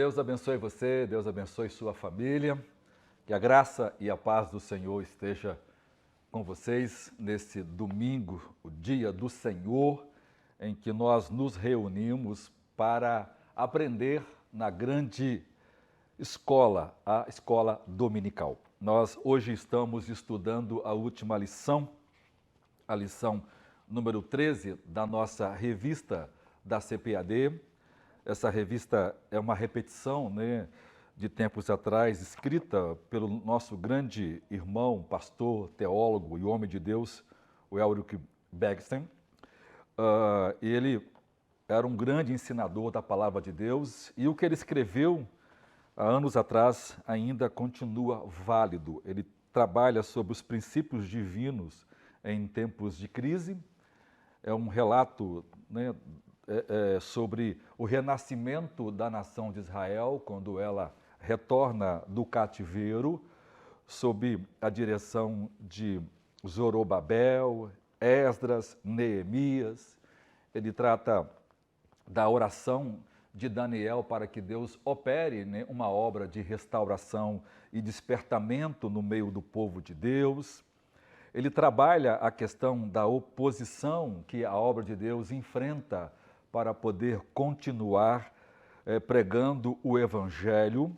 Deus abençoe você, Deus abençoe sua família. Que a graça e a paz do Senhor esteja com vocês nesse domingo, o dia do Senhor, em que nós nos reunimos para aprender na grande escola, a escola dominical. Nós hoje estamos estudando a última lição, a lição número 13 da nossa revista da CPAD. Essa revista é uma repetição, de tempos atrás, escrita pelo nosso grande irmão, pastor, teólogo e homem de Deus, o Ulrich Bergsten. Ele era um grande ensinador da palavra de Deus e o que ele escreveu há anos atrás ainda continua válido. Ele trabalha sobre os princípios divinos em tempos de crise. É um relato, sobre o renascimento da nação de Israel, quando ela retorna do cativeiro, sob a direção de Zorobabel, Esdras, Neemias. Ele trata da oração de Daniel para que Deus opere uma obra de restauração e despertamento no meio do povo de Deus. Ele trabalha a questão da oposição que a obra de Deus enfrenta para poder continuar pregando o Evangelho.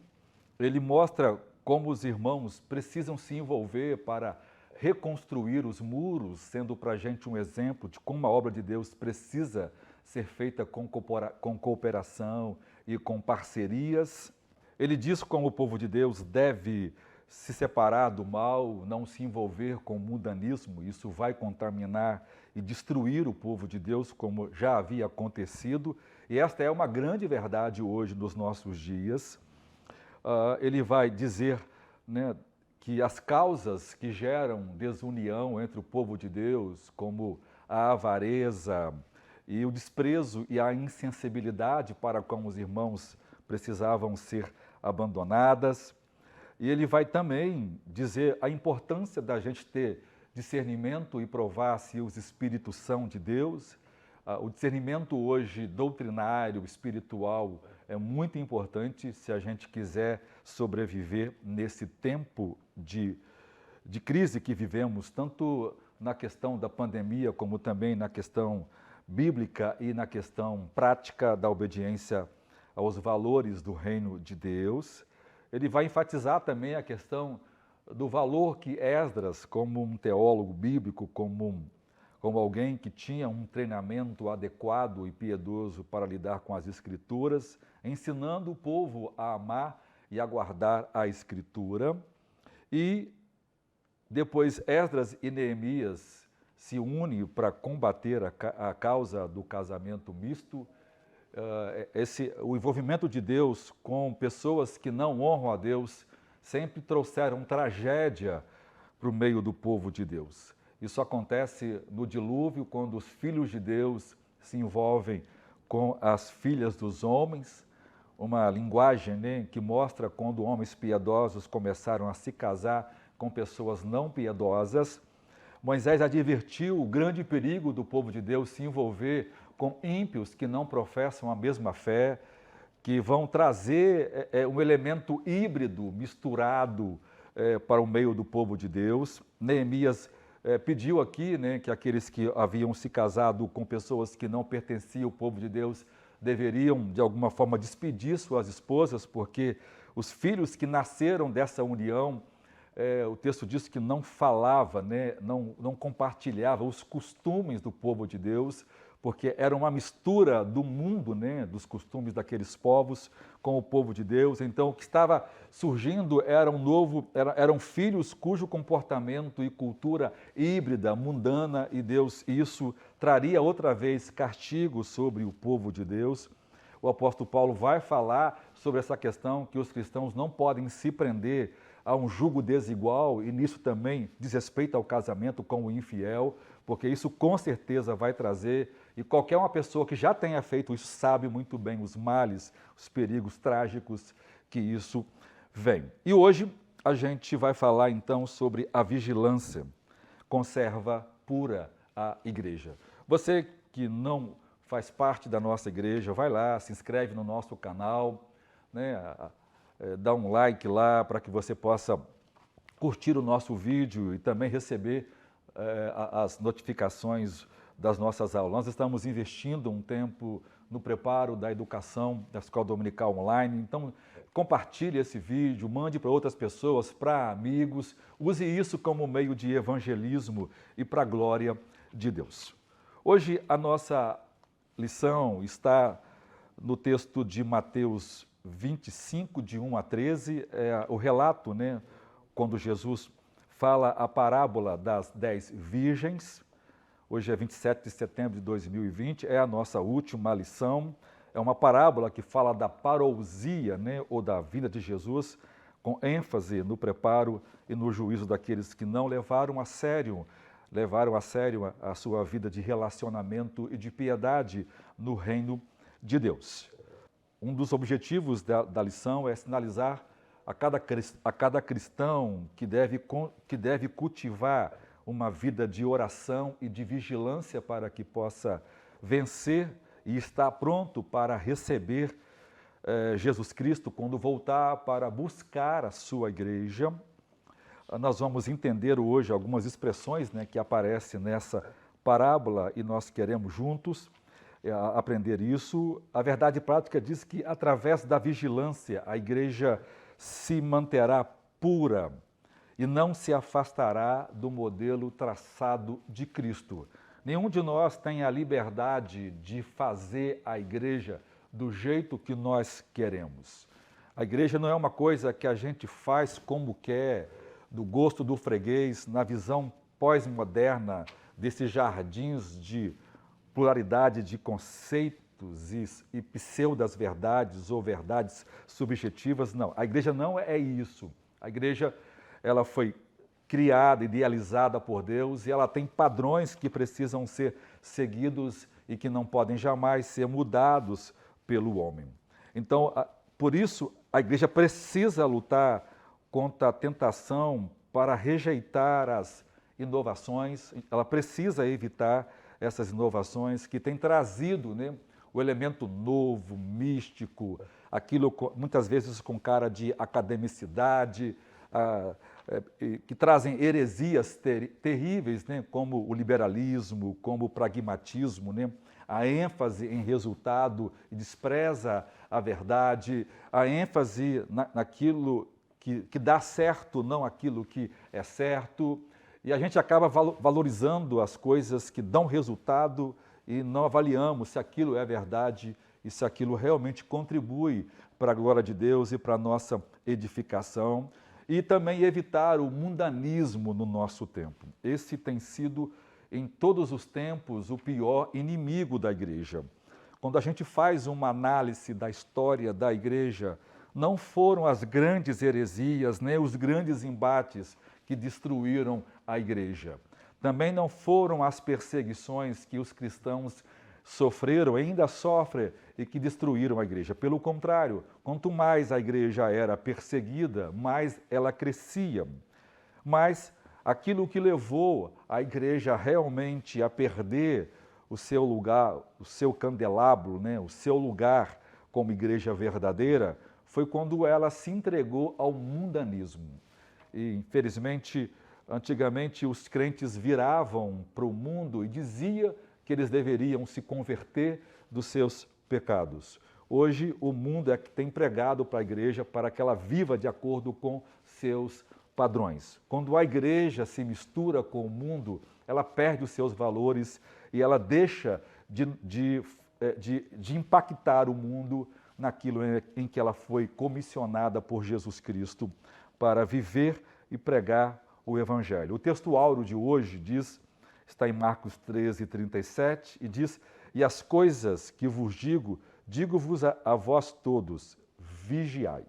Ele mostra como os irmãos precisam se envolver para reconstruir os muros, sendo para a gente um exemplo de como a obra de Deus precisa ser feita com cooperação e com parcerias. Ele diz como o povo de Deus deve se separar do mal, não se envolver com o mundanismo, isso vai contaminar e destruir o povo de Deus, como já havia acontecido, e esta é uma grande verdade hoje nos nossos dias. Ele vai dizer que as causas que geram desunião entre o povo de Deus, como a avareza e o desprezo e a insensibilidade para com os irmãos precisavam ser abandonadas. E ele vai também dizer a importância da gente ter discernimento e provar se os espíritos são de Deus. O discernimento hoje doutrinário, espiritual, é muito importante se a gente quiser sobreviver nesse tempo de crise que vivemos, tanto na questão da pandemia, como também na questão bíblica e na questão prática da obediência aos valores do reino de Deus. Ele vai enfatizar também a questão do valor que Esdras, como um teólogo bíblico, como alguém que tinha um treinamento adequado e piedoso para lidar com as Escrituras, ensinando o povo a amar e a guardar a Escritura. E depois Esdras e Neemias se unem para combater a causa do casamento misto. O envolvimento de Deus com pessoas que não honram a Deus sempre trouxeram tragédia para o meio do povo de Deus. Isso acontece no dilúvio, quando os filhos de Deus se envolvem com as filhas dos homens, uma linguagem que mostra quando homens piedosos começaram a se casar com pessoas não piedosas. Moisés advertiu o grande perigo do povo de Deus se envolver com ímpios que não professam a mesma fé, que vão trazer um elemento híbrido, misturado para o meio do povo de Deus. Neemias pediu aqui que aqueles que haviam se casado com pessoas que não pertenciam ao povo de Deus deveriam, de alguma forma, despedir suas esposas, porque os filhos que nasceram dessa união, o texto diz que não falava, não compartilhava os costumes do povo de Deus, porque era uma mistura do mundo, dos costumes daqueles povos com o povo de Deus. Então, o que estava surgindo eram filhos cujo comportamento e cultura híbrida, mundana, e isso traria outra vez castigo sobre o povo de Deus. O apóstolo Paulo vai falar sobre essa questão que os cristãos não podem se prender a um jugo desigual, e nisso também diz respeito ao casamento com o infiel, porque isso com certeza vai trazer, e qualquer uma pessoa que já tenha feito isso sabe muito bem os males, os perigos trágicos que isso vem. E hoje a gente vai falar então sobre a vigilância, conserva pura a igreja. Você que não faz parte da nossa igreja, vai lá, se inscreve no nosso canal. né, dá um like lá para que você possa curtir o nosso vídeo e também receber as notificações das nossas aulas. Nós estamos investindo um tempo no preparo da educação da Escola Dominical Online, então compartilhe esse vídeo, mande para outras pessoas, para amigos, use isso como meio de evangelismo e para a glória de Deus. Hoje a nossa lição está no texto de Mateus 25, de 1 a 13, é o relato, né, quando Jesus fala a parábola das 10 virgens. Hoje é 27 de setembro de 2020, é a nossa última lição. É uma parábola que fala da parousia, né, ou da vinda de Jesus, com ênfase no preparo e no juízo daqueles que não levaram a sério a sua vida de relacionamento e de piedade no reino de Deus. Um dos objetivos da lição é sinalizar a cada cristão que deve cultivar uma vida de oração e de vigilância para que possa vencer e estar pronto para receber Jesus Cristo quando voltar para buscar a sua igreja. Nós vamos entender hoje algumas expressões, né, que aparecem nessa parábola e nós queremos juntos aprender isso. A verdade prática diz que através da vigilância a igreja se manterá pura e não se afastará do modelo traçado de Cristo. Nenhum de nós tem a liberdade de fazer a igreja do jeito que nós queremos. A igreja não é uma coisa que a gente faz como quer, do gosto do freguês, na visão pós-moderna desses jardins de pluralidade de conceitos e pseudas verdades ou verdades subjetivas. Não, a igreja não é isso. A igreja, ela foi criada, idealizada por Deus e ela tem padrões que precisam ser seguidos e que não podem jamais ser mudados pelo homem. Então, por isso, a igreja precisa lutar contra a tentação para rejeitar as inovações, ela precisa evitar essas inovações que têm trazido, né, o elemento novo, místico, aquilo muitas vezes com cara de academicidade, que trazem heresias terríveis, né, como o liberalismo, como o pragmatismo, né, a ênfase em resultado e despreza a verdade, a ênfase naquilo que dá certo, não aquilo que é certo, e a gente acaba valorizando as coisas que dão resultado e não avaliamos se aquilo é verdade e se aquilo realmente contribui para a glória de Deus e para a nossa edificação. E também evitar o mundanismo no nosso tempo. Esse tem sido, em todos os tempos, o pior inimigo da igreja. Quando a gente faz uma análise da história da igreja, não foram as grandes heresias, nem os grandes embates que destruíram a igreja. Também não foram as perseguições que os cristãos sofreram, ainda sofrem e que destruíram a igreja. Pelo contrário, quanto mais a igreja era perseguida, mais ela crescia. Mas aquilo que levou a igreja realmente a perder o seu lugar, o seu candelabro, né, o seu lugar como igreja verdadeira, foi quando ela se entregou ao mundanismo. E, infelizmente, antigamente os crentes viravam para o mundo e diziam que eles deveriam se converter dos seus pecados. Hoje, o mundo é que tem pregado para a igreja para que ela viva de acordo com seus padrões. Quando a igreja se mistura com o mundo, ela perde os seus valores e ela deixa de impactar o mundo naquilo em que ela foi comissionada por Jesus Cristo para viver e pregar o Evangelho. O texto áureo de hoje diz, está em Marcos 13, 37, e diz: "E as coisas que vos digo, digo-vos a vós todos, vigiai."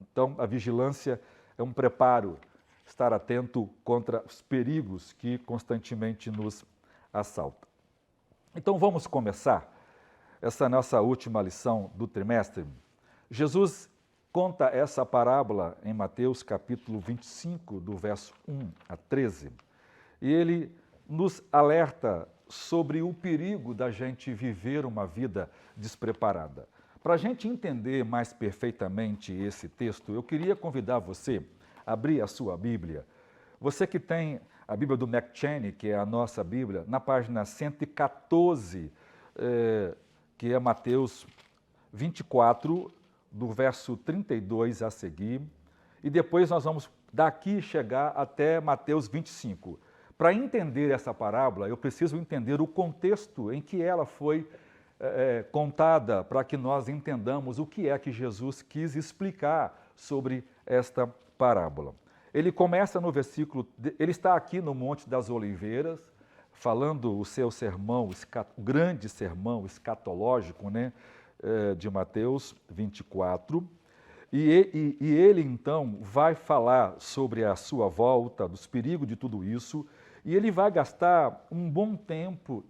Então, a vigilância é um preparo, estar atento contra os perigos que constantemente nos assaltam. Então, vamos começar essa nossa última lição do trimestre. Jesus conta essa parábola em Mateus capítulo 25, do verso 1 a 13. E ele nos alerta sobre o perigo da gente viver uma vida despreparada. Para a gente entender mais perfeitamente esse texto, eu queria convidar você a abrir a sua Bíblia. Você que tem a Bíblia do McCheyne, que é a nossa Bíblia, na página 114, que é Mateus 24, do verso 32 a seguir, e depois nós vamos daqui chegar até Mateus 25. Para entender essa parábola, eu preciso entender o contexto em que ela foi contada, para que nós entendamos o que é que Jesus quis explicar sobre esta parábola. Ele começa no versículo, ele está aqui no Monte das Oliveiras, falando o seu sermão, o grande sermão escatológico, né, de Mateus 24, e ele então vai falar sobre a sua volta, dos perigos de tudo isso, e ele vai gastar um bom tempo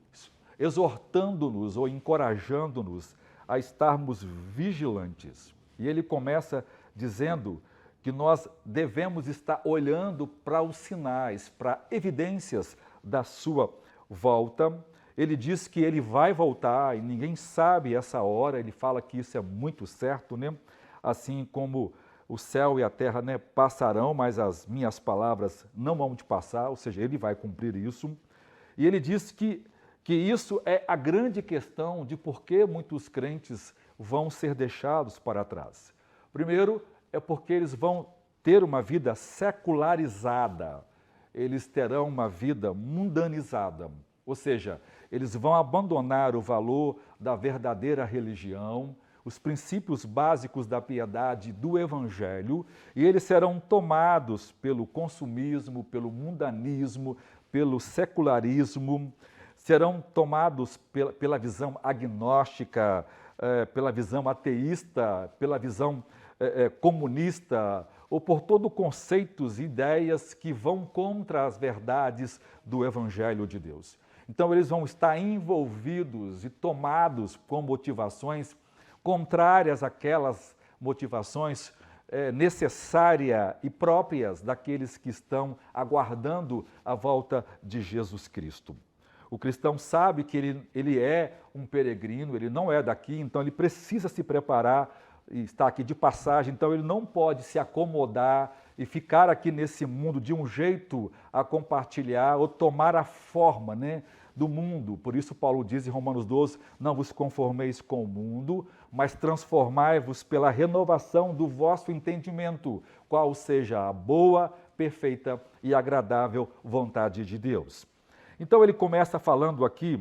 exortando-nos ou encorajando-nos a estarmos vigilantes. E ele começa dizendo que nós devemos estar olhando para os sinais, para evidências da sua volta. Ele diz que ele vai voltar e ninguém sabe essa hora, ele fala que isso é muito certo, né? Assim como o céu e a terra, né, passarão, mas as minhas palavras não vão te passar, ou seja, ele vai cumprir isso. E ele diz que isso é a grande questão de por que muitos crentes vão ser deixados para trás. Primeiro, é porque eles vão ter uma vida secularizada, eles terão uma vida mundanizada, ou seja, eles vão abandonar o valor da verdadeira religião, os princípios básicos da piedade do Evangelho, e eles serão tomados pelo consumismo, pelo mundanismo, pelo secularismo, serão tomados pela visão agnóstica, pela visão ateísta, pela visão comunista, ou por todo conceitos e ideias que vão contra as verdades do Evangelho de Deus. Então, eles vão estar envolvidos e tomados com motivações contrárias àquelas motivações necessárias e próprias daqueles que estão aguardando a volta de Jesus Cristo. O cristão sabe que ele é um peregrino, ele não é daqui, então ele precisa se preparar e está aqui de passagem, então ele não pode se acomodar e ficar aqui nesse mundo de um jeito a compartilhar ou tomar a forma, né, do mundo. Por isso Paulo diz em Romanos 12, não vos conformeis com o mundo, mas transformai-vos pela renovação do vosso entendimento, qual seja a boa, perfeita e agradável vontade de Deus. Então ele começa falando aqui,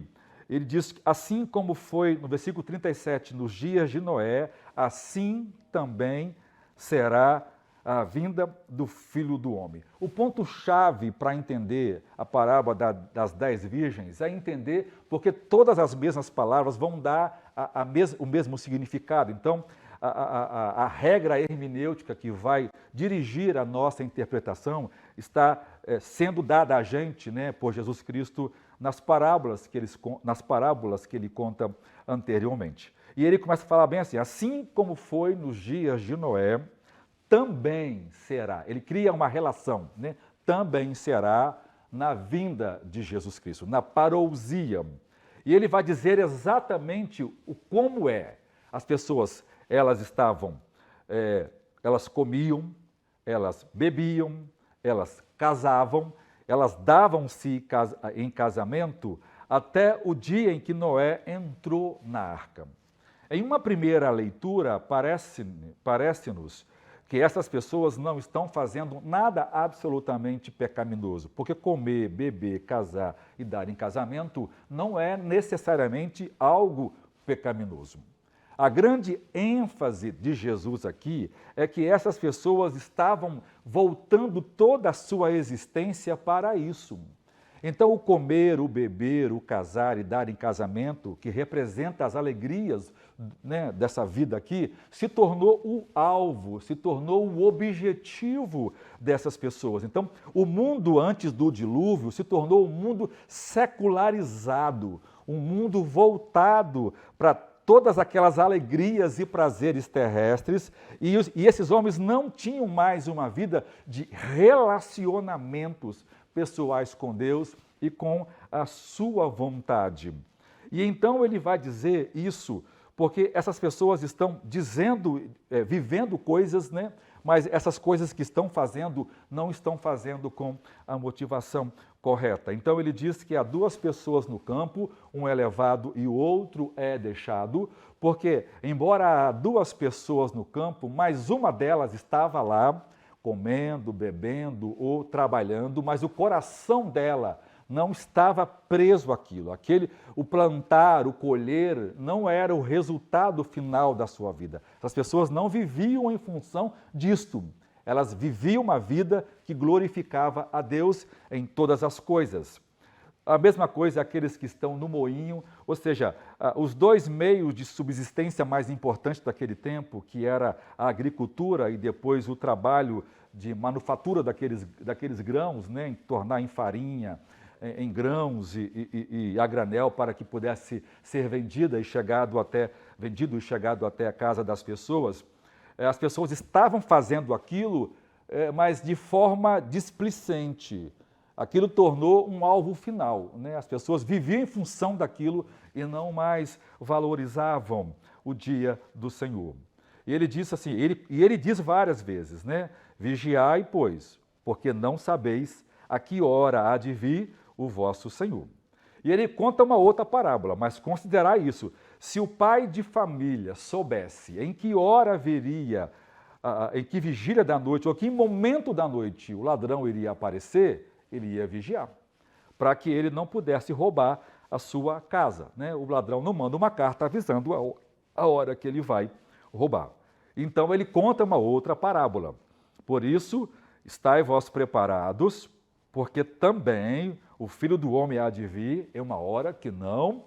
ele diz, assim como foi no versículo 37, nos dias de Noé, assim também será a vinda do Filho do Homem. O ponto-chave para entender a parábola das 10 virgens é entender porque todas as mesmas palavras vão dar o mesmo significado. Então, a regra hermenêutica que vai dirigir a nossa interpretação está sendo dada a gente, né, por Jesus Cristo nas parábolas que ele conta anteriormente. E ele começa a falar bem assim como foi nos dias de Noé, também será. Ele cria uma relação, né? Também será na vinda de Jesus Cristo, na parousia. E ele vai dizer exatamente como é. As pessoas, elas comiam, elas bebiam, elas casavam, elas davam-se em casamento até o dia em que Noé entrou na arca. Em uma primeira leitura, parece-nos que essas pessoas não estão fazendo nada absolutamente pecaminoso, porque comer, beber, casar e dar em casamento não é necessariamente algo pecaminoso. A grande ênfase de Jesus aqui é que essas pessoas estavam voltando toda a sua existência para isso. Então, o comer, o beber, o casar e dar em casamento, que representa as alegrias, né, dessa vida aqui, se tornou o alvo, se tornou o objetivo dessas pessoas. Então, o mundo antes do dilúvio se tornou um mundo secularizado, um mundo voltado para todas aquelas alegrias e prazeres terrestres, e esses homens não tinham mais uma vida de relacionamentos pessoais com Deus e com a sua vontade. E então ele vai dizer isso porque essas pessoas estão dizendo, vivendo coisas, né? Mas essas coisas que estão fazendo não estão fazendo com a motivação correta. Então ele diz que há duas pessoas no campo, um é levado e o outro é deixado, porque embora há duas pessoas no campo, mas uma delas estava lá comendo, bebendo ou trabalhando, mas o coração dela não estava preso àquilo. O plantar, o colher, não era o resultado final da sua vida. As pessoas não viviam em função disto. Elas viviam uma vida que glorificava a Deus em todas as coisas. A mesma coisa aqueles que estão no moinho, ou seja, os dois meios de subsistência mais importantes daquele tempo, que era a agricultura e depois o trabalho de manufatura daqueles grãos, né, em tornar em farinha, em grãos e a granel para que pudesse ser vendido e chegado até a casa das pessoas. As pessoas estavam fazendo aquilo, mas de forma displicente. Aquilo tornou um alvo final, né? As pessoas viviam em função daquilo e não mais valorizavam o dia do Senhor. E ele disse assim, ele diz várias vezes, né? Vigiai, pois, porque não sabeis a que hora há de vir o vosso Senhor. E ele conta uma outra parábola, mas considerai isso. Se o pai de família soubesse em que hora viria, em que vigília da noite, ou que momento da noite o ladrão iria aparecer, ele ia vigiar, para que ele não pudesse roubar a sua casa, né? O ladrão não manda uma carta avisando a hora que ele vai roubar. Então ele conta uma outra parábola. Por isso, estai vós preparados, porque também o Filho do Homem há de vir em uma hora que não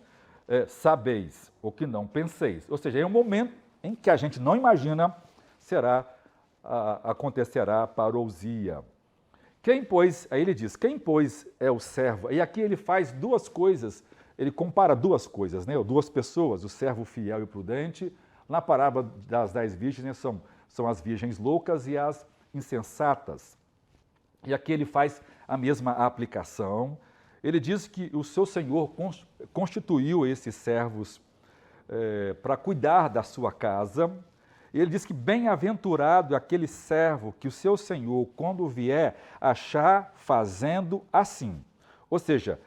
sabeis, ou que não penseis. Ou seja, é um momento em que a gente não imagina acontecerá a parousia. Aí ele diz, quem, pois, é o servo? E aqui ele faz duas coisas, ele compara duas coisas, né? Duas pessoas, o servo fiel e prudente. Na parábola das 10 virgens, são as virgens loucas e as insensatas. E aqui ele faz a mesma aplicação. Ele diz que o seu Senhor constituiu esses servos para cuidar da sua casa. Ele diz que bem-aventurado é aquele servo que o seu Senhor, quando vier, achar fazendo assim. Ou seja,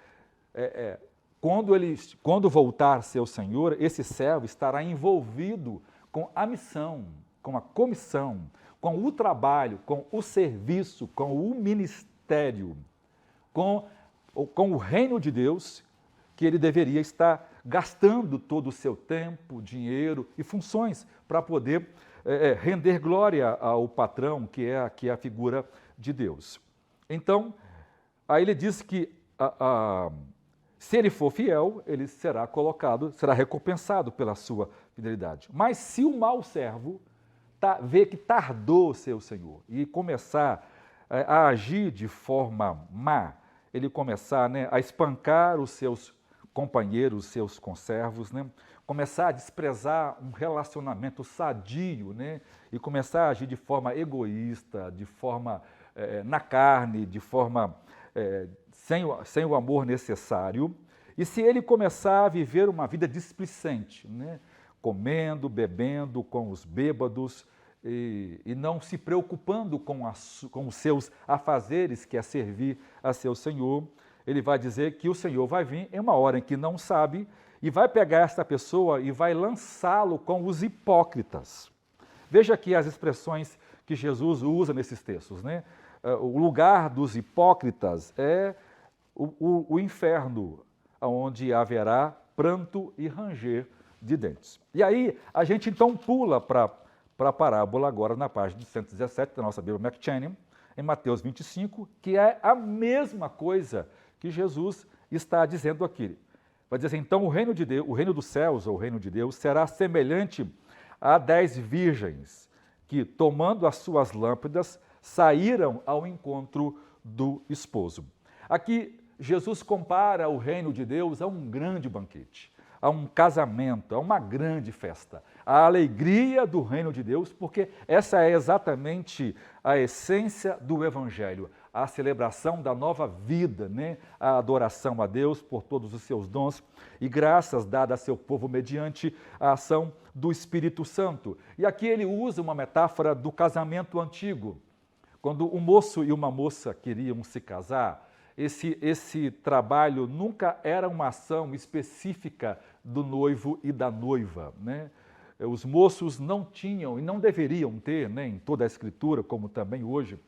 quando voltar seu Senhor, esse servo estará envolvido com a missão, com a comissão, com o trabalho, com o serviço, com o ministério, com o reino de Deus, que ele deveria estar gastando todo o seu tempo, dinheiro e funções para poder render glória ao patrão, que é a figura de Deus. Então, aí ele diz que se ele for fiel, ele será recompensado pela sua fidelidade. Mas se o mau servo vê que tardou seu Senhor e começar a agir de forma má, ele começar, né, a espancar os seus companheiros, os seus conservos, né, começar a desprezar um relacionamento sadio, né, e começar a agir de forma egoísta, de forma na carne, de forma sem o amor necessário. E se ele começar a viver uma vida displicente, né, comendo, bebendo com os bêbados e não se preocupando com os seus afazeres, que é servir a seu Senhor, ele vai dizer que o Senhor vai vir em uma hora em que não sabe e vai pegar esta pessoa e vai lançá-lo com os hipócritas. Veja aqui as expressões que Jesus usa nesses textos, né? O lugar dos hipócritas é o inferno, onde haverá pranto e ranger de dentes. E aí a gente então pula para a parábola agora na página 117 da nossa Bíblia McCheyne, em Mateus 25, que é a mesma coisa que Jesus está dizendo aqui. Vai dizer assim, então o reino de Deus, o reino dos céus, ou o reino de Deus, será semelhante a 10 virgens que, tomando as suas lâmpadas, saíram ao encontro do esposo. Aqui Jesus compara o reino de Deus a um grande banquete, a um casamento, a uma grande festa, a alegria do reino de Deus, porque essa é exatamente a essência do Evangelho, a celebração da nova vida, né? A adoração a Deus por todos os seus dons e graças dadas a seu povo mediante a ação do Espírito Santo. E aqui ele usa uma metáfora do casamento antigo. Quando um moço e uma moça queriam se casar, esse trabalho nunca era uma ação específica do noivo e da noiva, né? Os moços não tinham e não deveriam ter, né, em toda a Escritura, como também hoje.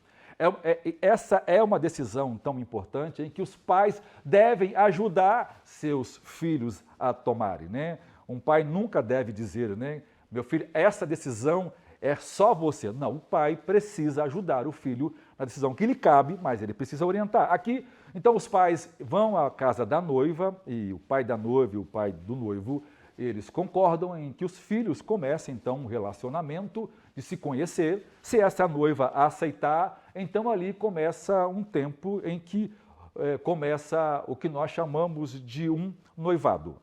Essa é uma decisão tão importante em que os pais devem ajudar seus filhos a tomarem, né? Um pai nunca deve dizer, né, meu filho, essa decisão é só você. Não, o pai precisa ajudar o filho na decisão que lhe cabe, mas ele precisa orientar. Aqui, então, os pais vão à casa da noiva e o pai da noiva e o pai do noivo, eles concordam em que os filhos comecem, então, um relacionamento de se conhecer. Se essa noiva aceitar, então ali começa um tempo em que começa o que nós chamamos de um noivado.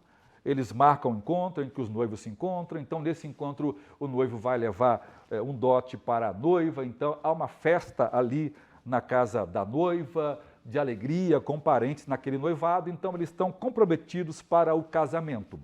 Eles marcam um encontro em que os noivos se encontram, então nesse encontro o noivo vai levar um dote para a noiva, então há uma festa ali na casa da noiva, de alegria, com parentes naquele noivado, então eles estão comprometidos para o casamento.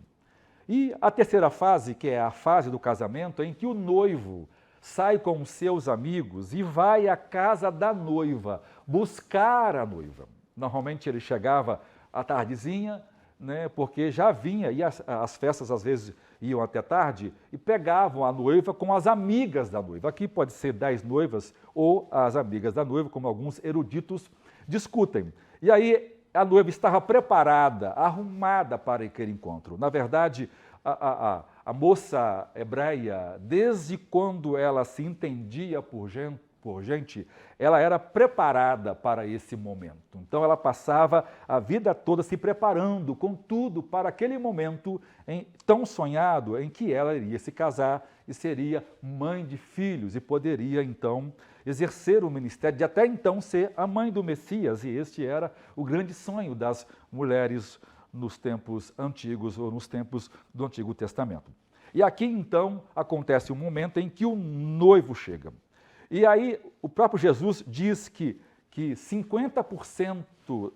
E a terceira fase, que é a fase do casamento, em que o noivo sai com os seus amigos e vai à casa da noiva buscar a noiva. Normalmente ele chegava à tardezinha, né, porque já vinha, e as festas às vezes iam até tarde, e pegavam a noiva com as amigas da noiva. Aqui pode ser 10 noivas ou as amigas da noiva, como alguns eruditos discutem. E aí a noiva estava preparada, arrumada para aquele encontro. Na verdade, a moça hebreia, desde quando ela se entendia por gente, ela era preparada para esse momento. Então ela passava a vida toda se preparando com tudo para aquele momento tão sonhado em que ela iria se casar e seria mãe de filhos e poderia então exercer o ministério de até então ser a mãe do Messias, e este era o grande sonho das mulheres nos tempos antigos ou nos tempos do Antigo Testamento. E aqui então acontece um momento em que o noivo chega. E aí o próprio Jesus diz que 50%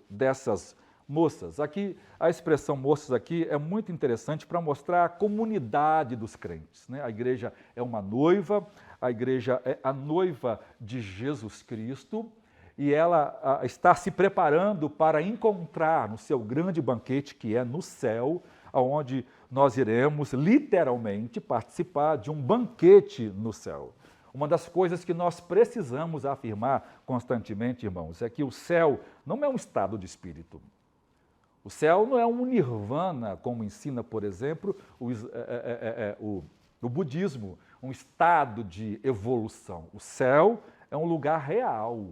dessas moças, aqui a expressão moças aqui é muito interessante para mostrar a comunidade dos crentes, né? A igreja é uma noiva, a igreja é a noiva de Jesus Cristo e ela está se preparando para encontrar no seu grande banquete que é no céu, onde nós iremos literalmente participar de um banquete no céu. Uma das coisas que nós precisamos afirmar constantemente, irmãos, é que o céu não é um estado de espírito. O céu não é um nirvana, como ensina, por exemplo, o budismo, um estado de evolução. O céu é um lugar real.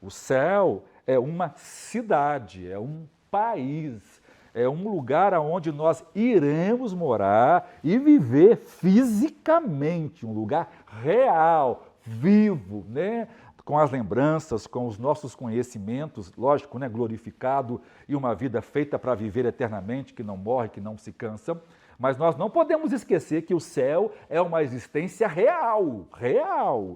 O céu é uma cidade, é um país, é um lugar onde nós iremos morar e viver fisicamente, um lugar real, vivo, né? Com as lembranças, com os nossos conhecimentos, lógico, né? Glorificado e uma vida feita para viver eternamente, que não morre, que não se cansa. Mas nós não podemos esquecer que o céu é uma existência real,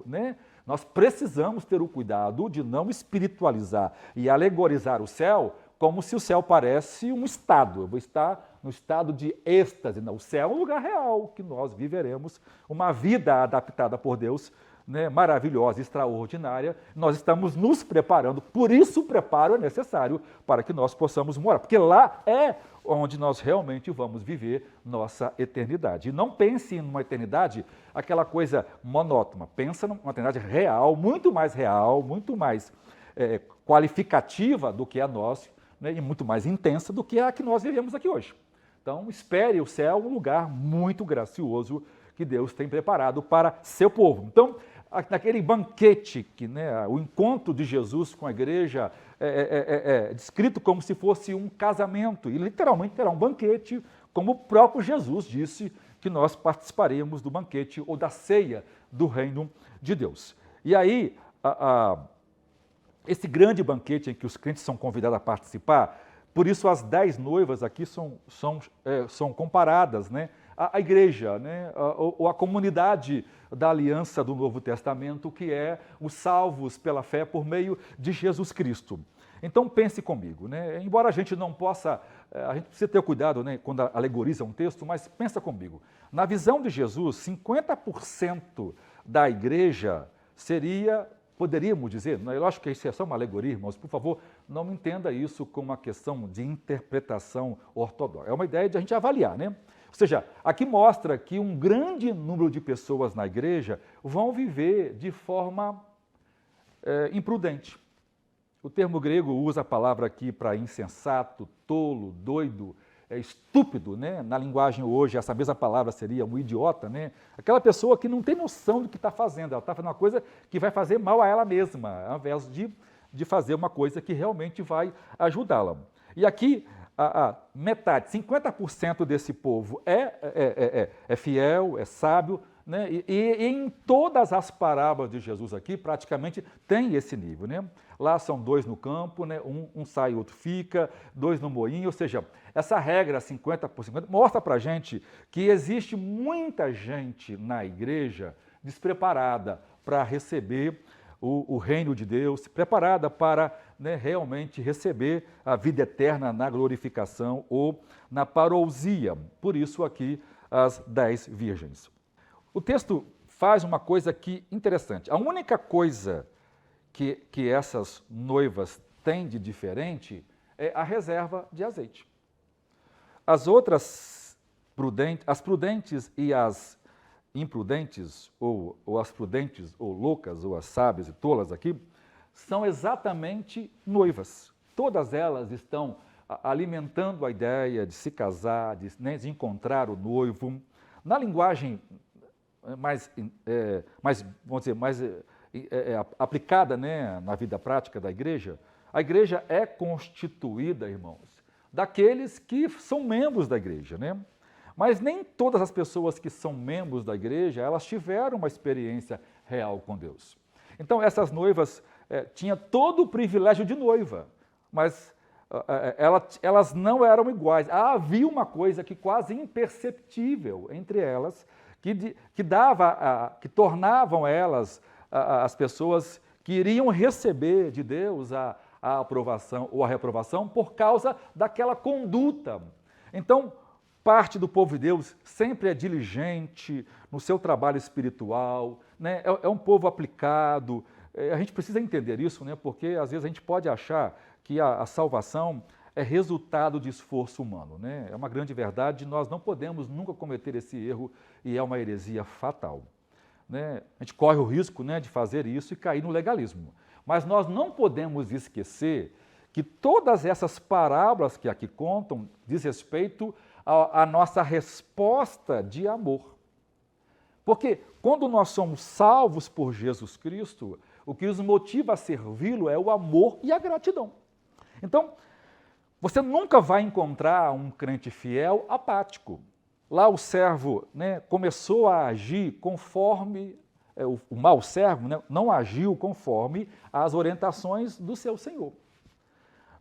né? Nós precisamos ter o cuidado de não espiritualizar e alegorizar o céu como se o céu parece um estado. Eu vou estar no estado de êxtase. Não, o céu é um lugar real, que nós viveremos uma vida adaptada por Deus, né, maravilhosa, extraordinária. Nós estamos nos preparando, por isso o preparo é necessário para que nós possamos morar, porque lá é onde nós realmente vamos viver nossa eternidade. E não pense em uma eternidade, aquela coisa monótona, pensa numa eternidade real, muito mais qualificativa do que a nossa, né, e muito mais intensa do que a que nós vivemos aqui hoje. Então, espere o céu, um lugar muito gracioso que Deus tem preparado para seu povo. Então, naquele banquete, né, o encontro de Jesus com a igreja é descrito como se fosse um casamento, e literalmente terá um banquete, como o próprio Jesus disse que nós participaremos do banquete ou da ceia do reino de Deus. E aí, esse grande banquete em que os crentes são convidados a participar, por isso as 10 noivas aqui são comparadas, né, a igreja, né? Ou a comunidade da aliança do Novo Testamento, que é os salvos pela fé por meio de Jesus Cristo. Então pense comigo, né? Embora a gente não possa, a gente precisa ter cuidado, né, quando alegoriza um texto, mas pensa comigo. Na visão de Jesus, 50% da igreja seria, poderíamos dizer, eu acho que isso é só uma alegoria, irmãos, por favor, não me entenda isso como uma questão de interpretação ortodoxa. É uma ideia de a gente avaliar, né? Ou seja, aqui mostra que um grande número de pessoas na igreja vão viver de forma imprudente. O termo grego usa a palavra aqui para insensato, tolo, doido, estúpido, né? Na linguagem hoje, essa mesma palavra seria um idiota, né? Aquela pessoa que não tem noção do que está fazendo, ela está fazendo uma coisa que vai fazer mal a ela mesma, ao invés de fazer uma coisa que realmente vai ajudá-la. E aqui, a metade, 50% desse povo é fiel, é sábio, né? E em todas as parábolas de Jesus aqui, praticamente tem esse nível, né? Lá são 2 no campo, né? Um sai, outro fica, 2 no moinho, ou seja, essa regra 50 por 50 mostra para a gente que existe muita gente na igreja despreparada para receber o reino de Deus, preparada para, né, realmente receber a vida eterna na glorificação ou na parousia. Por isso aqui as 10 virgens. O texto faz uma coisa aqui interessante. A única coisa que essas noivas têm de diferente é a reserva de azeite. As outras as prudentes e as imprudentes, ou as prudentes ou loucas, ou as sábias e tolas aqui, são exatamente noivas. Todas elas estão alimentando a ideia de se casar, de encontrar o noivo. Na linguagem mais vamos dizer, mais aplicada, né, na vida prática da igreja, a igreja é constituída, irmãos, daqueles que são membros da igreja, né? Mas nem todas as pessoas que são membros da igreja, elas tiveram uma experiência real com Deus. Então, essas noivas tinham todo o privilégio de noiva, mas elas não eram iguais. Havia uma coisa que quase imperceptível entre elas, que tornavam elas as pessoas que iriam receber de Deus a aprovação ou a reprovação por causa daquela conduta. Então, parte do povo de Deus sempre é diligente no seu trabalho espiritual, né? É um povo aplicado. A gente precisa entender isso, né? Porque às vezes a gente pode achar que a salvação é resultado de esforço humano, né? É uma grande verdade, nós não podemos nunca cometer esse erro e é uma heresia fatal, né? A gente corre o risco, né, de fazer isso e cair no legalismo. Mas nós não podemos esquecer que todas essas parábolas que aqui contam diz respeito à nossa resposta de amor. Porque quando nós somos salvos por Jesus Cristo, o que nos motiva a servi-lo é o amor e a gratidão. Então, você nunca vai encontrar um crente fiel apático. Lá o servo, né, começou a agir conforme, o mau servo, né, não agiu conforme as orientações do seu Senhor.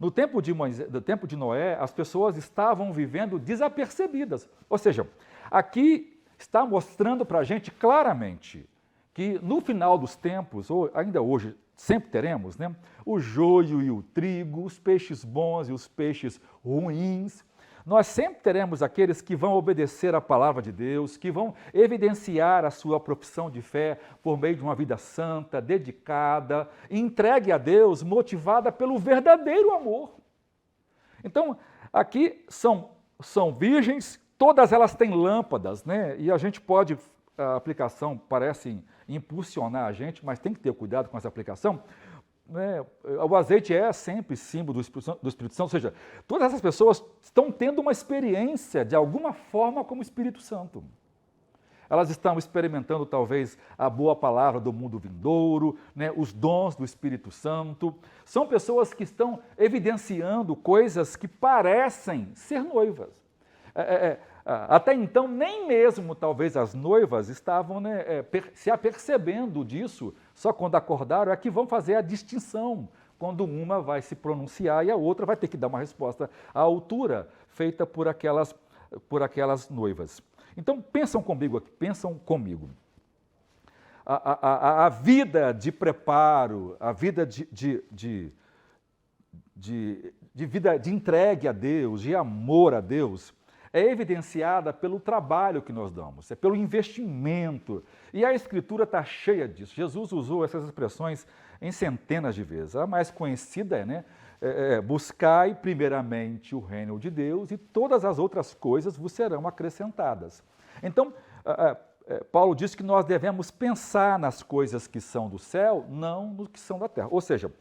No tempo de Noé, as pessoas estavam vivendo desapercebidas. Ou seja, aqui está mostrando para a gente claramente que no final dos tempos, ou ainda hoje, sempre teremos, né, o joio e o trigo, os peixes bons e os peixes ruins. Nós sempre teremos aqueles que vão obedecer à palavra de Deus, que vão evidenciar a sua profissão de fé por meio de uma vida santa, dedicada, entregue a Deus, motivada pelo verdadeiro amor. Então, aqui são virgens, todas elas têm lâmpadas, né? E a gente pode, a aplicação parece impulsionar a gente, mas tem que ter cuidado com essa aplicação. O azeite é sempre símbolo do Espírito Santo, ou seja, todas essas pessoas estão tendo uma experiência, de alguma forma, como Espírito Santo. Elas estão experimentando, talvez, a boa palavra do mundo vindouro, né, os dons do Espírito Santo. São pessoas que estão evidenciando coisas que parecem ser noivas. Até então, nem mesmo, talvez, as noivas estavam, né, se apercebendo disso, só quando acordaram é que vão fazer a distinção, quando uma vai se pronunciar e a outra vai ter que dar uma resposta à altura feita por aquelas noivas. Então, pensam comigo. A vida de preparo, a vida de vida de entregue a Deus, de amor a Deus, é evidenciada pelo trabalho que nós damos, é pelo investimento. E a Escritura está cheia disso. Jesus usou essas expressões em centenas de vezes. A mais conhecida é, buscai primeiramente o reino de Deus e todas as outras coisas vos serão acrescentadas. Então, Paulo diz que nós devemos pensar nas coisas que são do céu, não no que são da terra. Ou seja,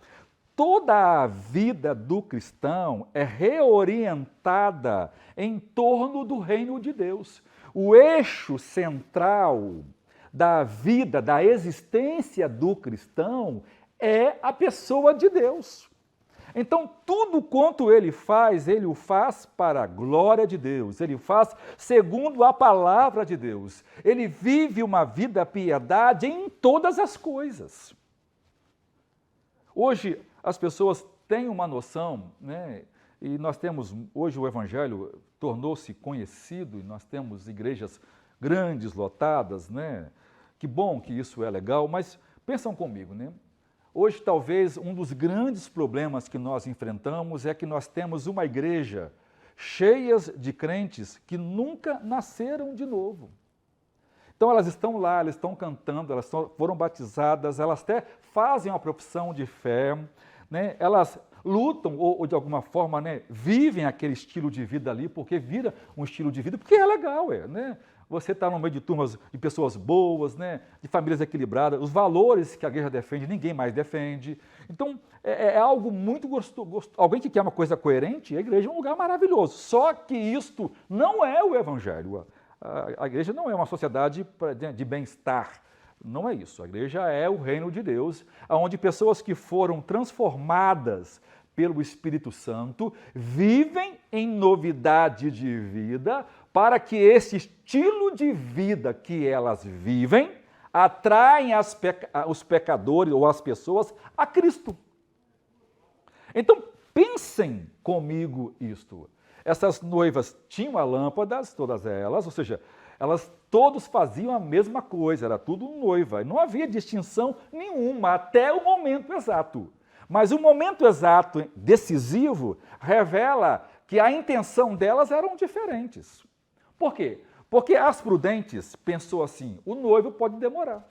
toda a vida do cristão é reorientada em torno do reino de Deus. O eixo central da vida, da existência do cristão é a pessoa de Deus. Então, tudo quanto ele o faz para a glória de Deus, ele faz segundo a palavra de Deus. Ele vive uma vida piedade em todas as coisas. Hoje, as pessoas têm uma noção, e nós temos, hoje o Evangelho tornou-se conhecido, e nós temos igrejas grandes, lotadas, Que bom que isso é legal, mas pensam comigo, Hoje, talvez, um dos grandes problemas que nós enfrentamos é que nós temos uma igreja cheia de crentes que nunca nasceram de novo. Então, elas estão lá, elas estão cantando, elas foram batizadas, elas até fazem uma profissão de fé, elas lutam ou de alguma forma, vivem aquele estilo de vida ali, porque vira um estilo de vida, porque é legal, Você está no meio de turmas de pessoas boas, de famílias equilibradas, os valores que a igreja defende, ninguém mais defende. Então, é algo muito gostoso. Alguém que quer uma coisa coerente, a igreja é um lugar maravilhoso. Só que isto não é o Evangelho. A igreja não é uma sociedade de bem-estar. Não é isso. A igreja é o reino de Deus, onde pessoas que foram transformadas pelo Espírito Santo vivem em novidade de vida, para que esse estilo de vida que elas vivem atraem os pecadores ou as pessoas a Cristo. Então, pensem comigo isto. Essas noivas tinham lâmpadas, todas elas, ou seja, todos faziam a mesma coisa, era tudo noiva. Não havia distinção nenhuma até o momento exato. Mas o momento exato, decisivo, revela que a intenção delas eram diferentes. Por quê? Porque as prudentes pensou assim, o noivo pode demorar.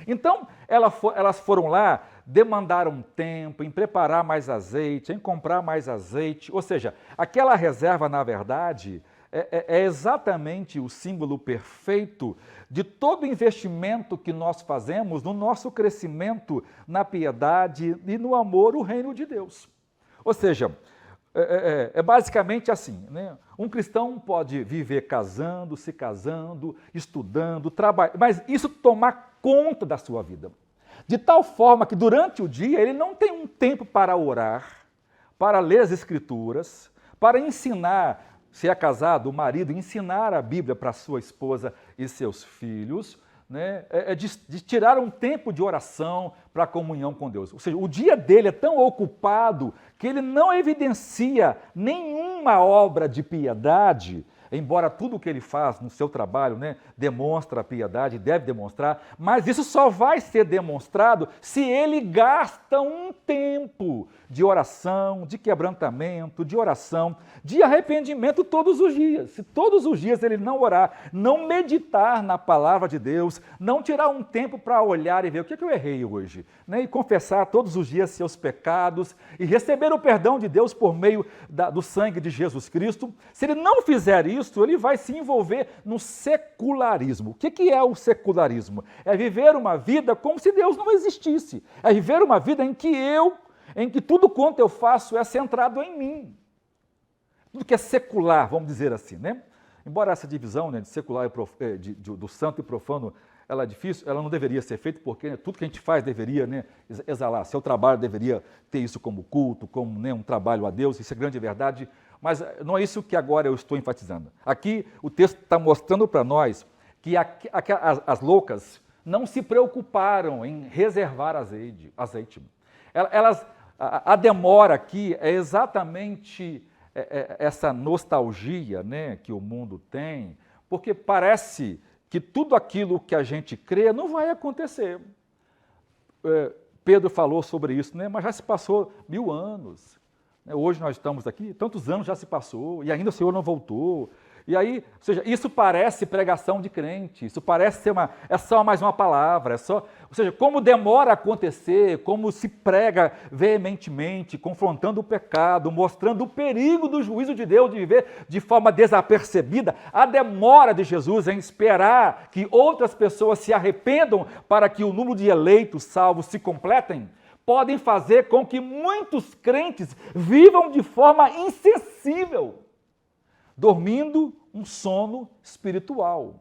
Então, elas foram lá, demandaram tempo em preparar mais azeite, em comprar mais azeite, ou seja, aquela reserva, na verdade, é exatamente o símbolo perfeito de todo investimento que nós fazemos no nosso crescimento na piedade e no amor, o reino de Deus. Ou seja, é basicamente assim, Um cristão pode viver se casando, estudando, trabalhando, mas isso tomar conta da sua vida. De tal forma que durante o dia ele não tem um tempo para orar, para ler as Escrituras, para ensinar, se é casado, o marido, ensinar a Bíblia para sua esposa e seus filhos, de tirar um tempo de oração para a comunhão com Deus. Ou seja, o dia dele é tão ocupado que ele não evidencia nenhuma obra de piedade, embora tudo o que ele faz no seu trabalho demonstra a piedade, deve demonstrar, mas isso só vai ser demonstrado se ele gasta um tempo de oração, de quebrantamento, de oração, de arrependimento todos os dias. Se todos os dias ele não orar, não meditar na palavra de Deus, não tirar um tempo para olhar e ver o que eu errei hoje, e confessar todos os dias seus pecados e receber o perdão de Deus por meio do sangue de Jesus Cristo, se ele não fizer isso, ele vai se envolver no secularismo. O que é o secularismo? É viver uma vida como se Deus não existisse. É viver uma vida em que tudo quanto eu faço é centrado em mim. Tudo que é secular, vamos dizer assim, Embora essa divisão de secular do santo e profano, ela é difícil, ela não deveria ser feita, porque tudo que a gente faz deveria exalar. Seu trabalho deveria ter isso como culto, como um trabalho a Deus, isso é grande verdade, mas não é isso que agora eu estou enfatizando. Aqui o texto está mostrando para nós que as loucas não se preocuparam em reservar azeite. A demora aqui é exatamente essa nostalgia que o mundo tem porque parece que tudo aquilo que a gente crê não vai acontecer. Pedro falou sobre isso, né? Mas já se passou 1000 anos. Hoje nós estamos aqui, tantos anos já se passou, e ainda o Senhor não voltou. E aí, ou seja, isso parece pregação de crente, isso parece ser é só mais uma palavra, ou seja, como demora a acontecer, como se prega veementemente, confrontando o pecado, mostrando o perigo do juízo de Deus de viver de forma desapercebida, a demora de Jesus em esperar que outras pessoas se arrependam para que o número de eleitos salvos se completem, podem fazer com que muitos crentes vivam de forma insensível, dormindo um sono espiritual,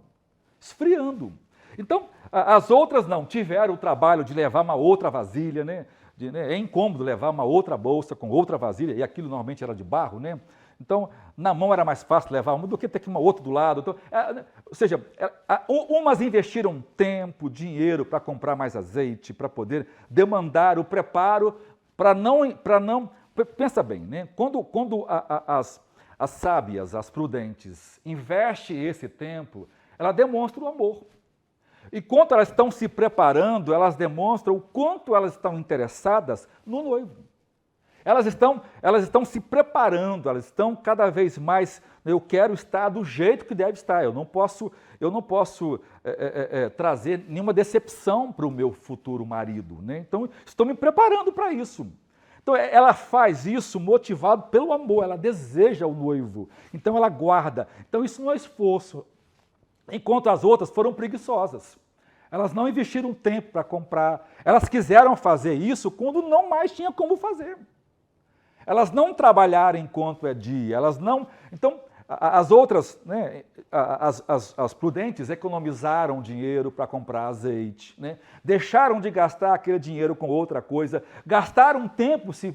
esfriando. Então, as outras não tiveram o trabalho de levar uma outra vasilha, né? É incômodo levar uma outra bolsa com outra vasilha, e aquilo normalmente era de barro, né? Então, na mão era mais fácil levar uma do que ter que uma outra do lado. Então, ou seja, umas investiram tempo, dinheiro para comprar mais azeite, para poder demandar o preparo, para não. Pensa bem, né? Quando as sábias, as prudentes, investem esse tempo, ela demonstra o amor. E quando elas estão se preparando, elas demonstram o quanto elas estão interessadas no noivo. Elas estão se preparando, elas estão cada vez mais, eu quero estar do jeito que deve estar, eu não posso trazer nenhuma decepção para o meu futuro marido, né? Então, estou me preparando para isso. Então, ela faz isso motivado pelo amor, ela deseja o noivo, então ela guarda. Então, isso não é esforço. Enquanto as outras foram preguiçosas. Elas não investiram tempo para comprar, elas quiseram fazer isso quando não mais tinha como fazer. Elas não trabalharam enquanto é dia, elas não... Então, as outras, né, as prudentes economizaram dinheiro para comprar azeite, né, deixaram de gastar aquele dinheiro com outra coisa, gastaram tempo, se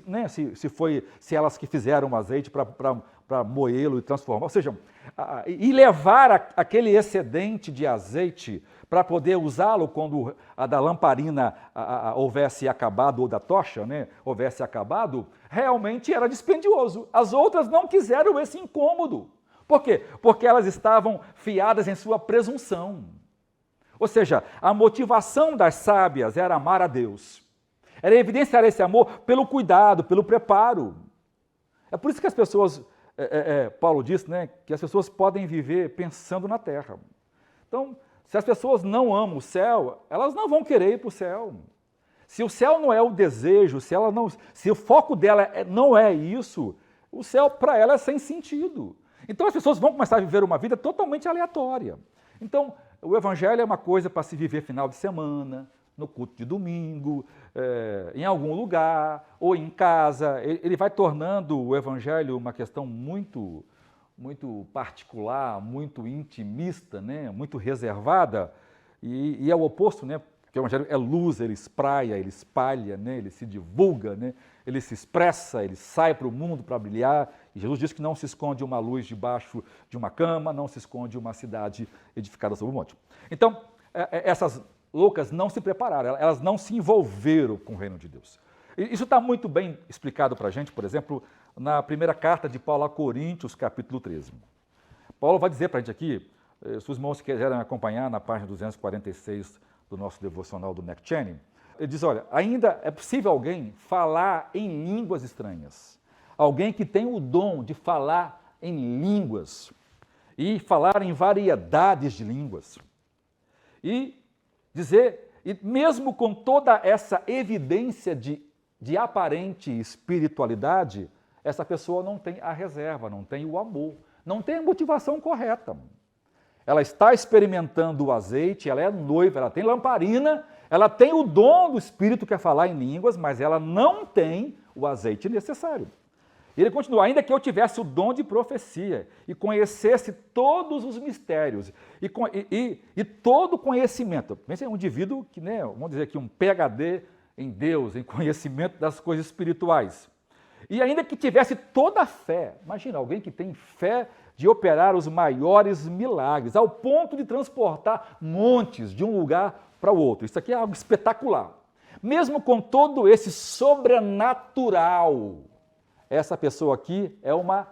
elas que fizeram o azeite para moê-lo e transformar, ou seja, e levar aquele excedente de azeite para poder usá-lo quando a da lamparina houvesse acabado, ou da tocha, né, houvesse acabado, realmente era dispendioso. As outras não quiseram esse incômodo. Por quê? Porque elas estavam fiadas em sua presunção. Ou seja, a motivação das sábias era amar a Deus. Era evidenciar esse amor pelo cuidado, pelo preparo. É por isso que as pessoas, Paulo disse, né, que as pessoas podem viver pensando na terra. Então, se as pessoas não amam o céu, elas não vão querer ir para o céu. Se o céu não é o desejo, se o foco dela não é isso, o céu para ela é sem sentido. Então as pessoas vão começar a viver uma vida totalmente aleatória. Então o evangelho é uma coisa para se viver final de semana, no culto de domingo, em algum lugar, ou em casa. Ele vai tornando o evangelho uma questão muito, muito particular, muito intimista, né? Muito reservada, e é o oposto, né? Porque o evangelho é luz, ele espraia, ele espalha, né? Ele se divulga, né? Ele se expressa, ele sai para o mundo para brilhar. E Jesus diz que não se esconde uma luz debaixo de uma cama, não se esconde uma cidade edificada sobre um monte. Então, essas loucas não se prepararam, elas não se envolveram com o reino de Deus. Isso está muito bem explicado para a gente, por exemplo, na primeira carta de Paulo a Coríntios, capítulo 13. Paulo vai dizer para a gente aqui, se os irmãos quiserem acompanhar na página 246 do nosso devocional do Nick Channing, ele diz, olha, ainda é possível alguém falar em línguas estranhas. Alguém que tem o dom de falar em línguas e falar em variedades de línguas. E dizer, e mesmo com toda essa evidência de aparente espiritualidade, essa pessoa não tem a reserva, não tem o amor, não tem a motivação correta. Ela está experimentando o azeite, ela é noiva, ela tem lamparina, ela tem o dom do Espírito que é falar em línguas, mas ela não tem o azeite necessário. E ele continua, ainda que eu tivesse o dom de profecia e conhecesse todos os mistérios e todo o conhecimento. Pensa em um indivíduo que, né, vamos dizer aqui, um PhD em Deus, em conhecimento das coisas espirituais. E ainda que tivesse toda a fé, imagina, alguém que tem fé de operar os maiores milagres, ao ponto de transportar montes de um lugar para o outro. Isso aqui é algo espetacular. Mesmo com todo esse sobrenatural, essa pessoa aqui é uma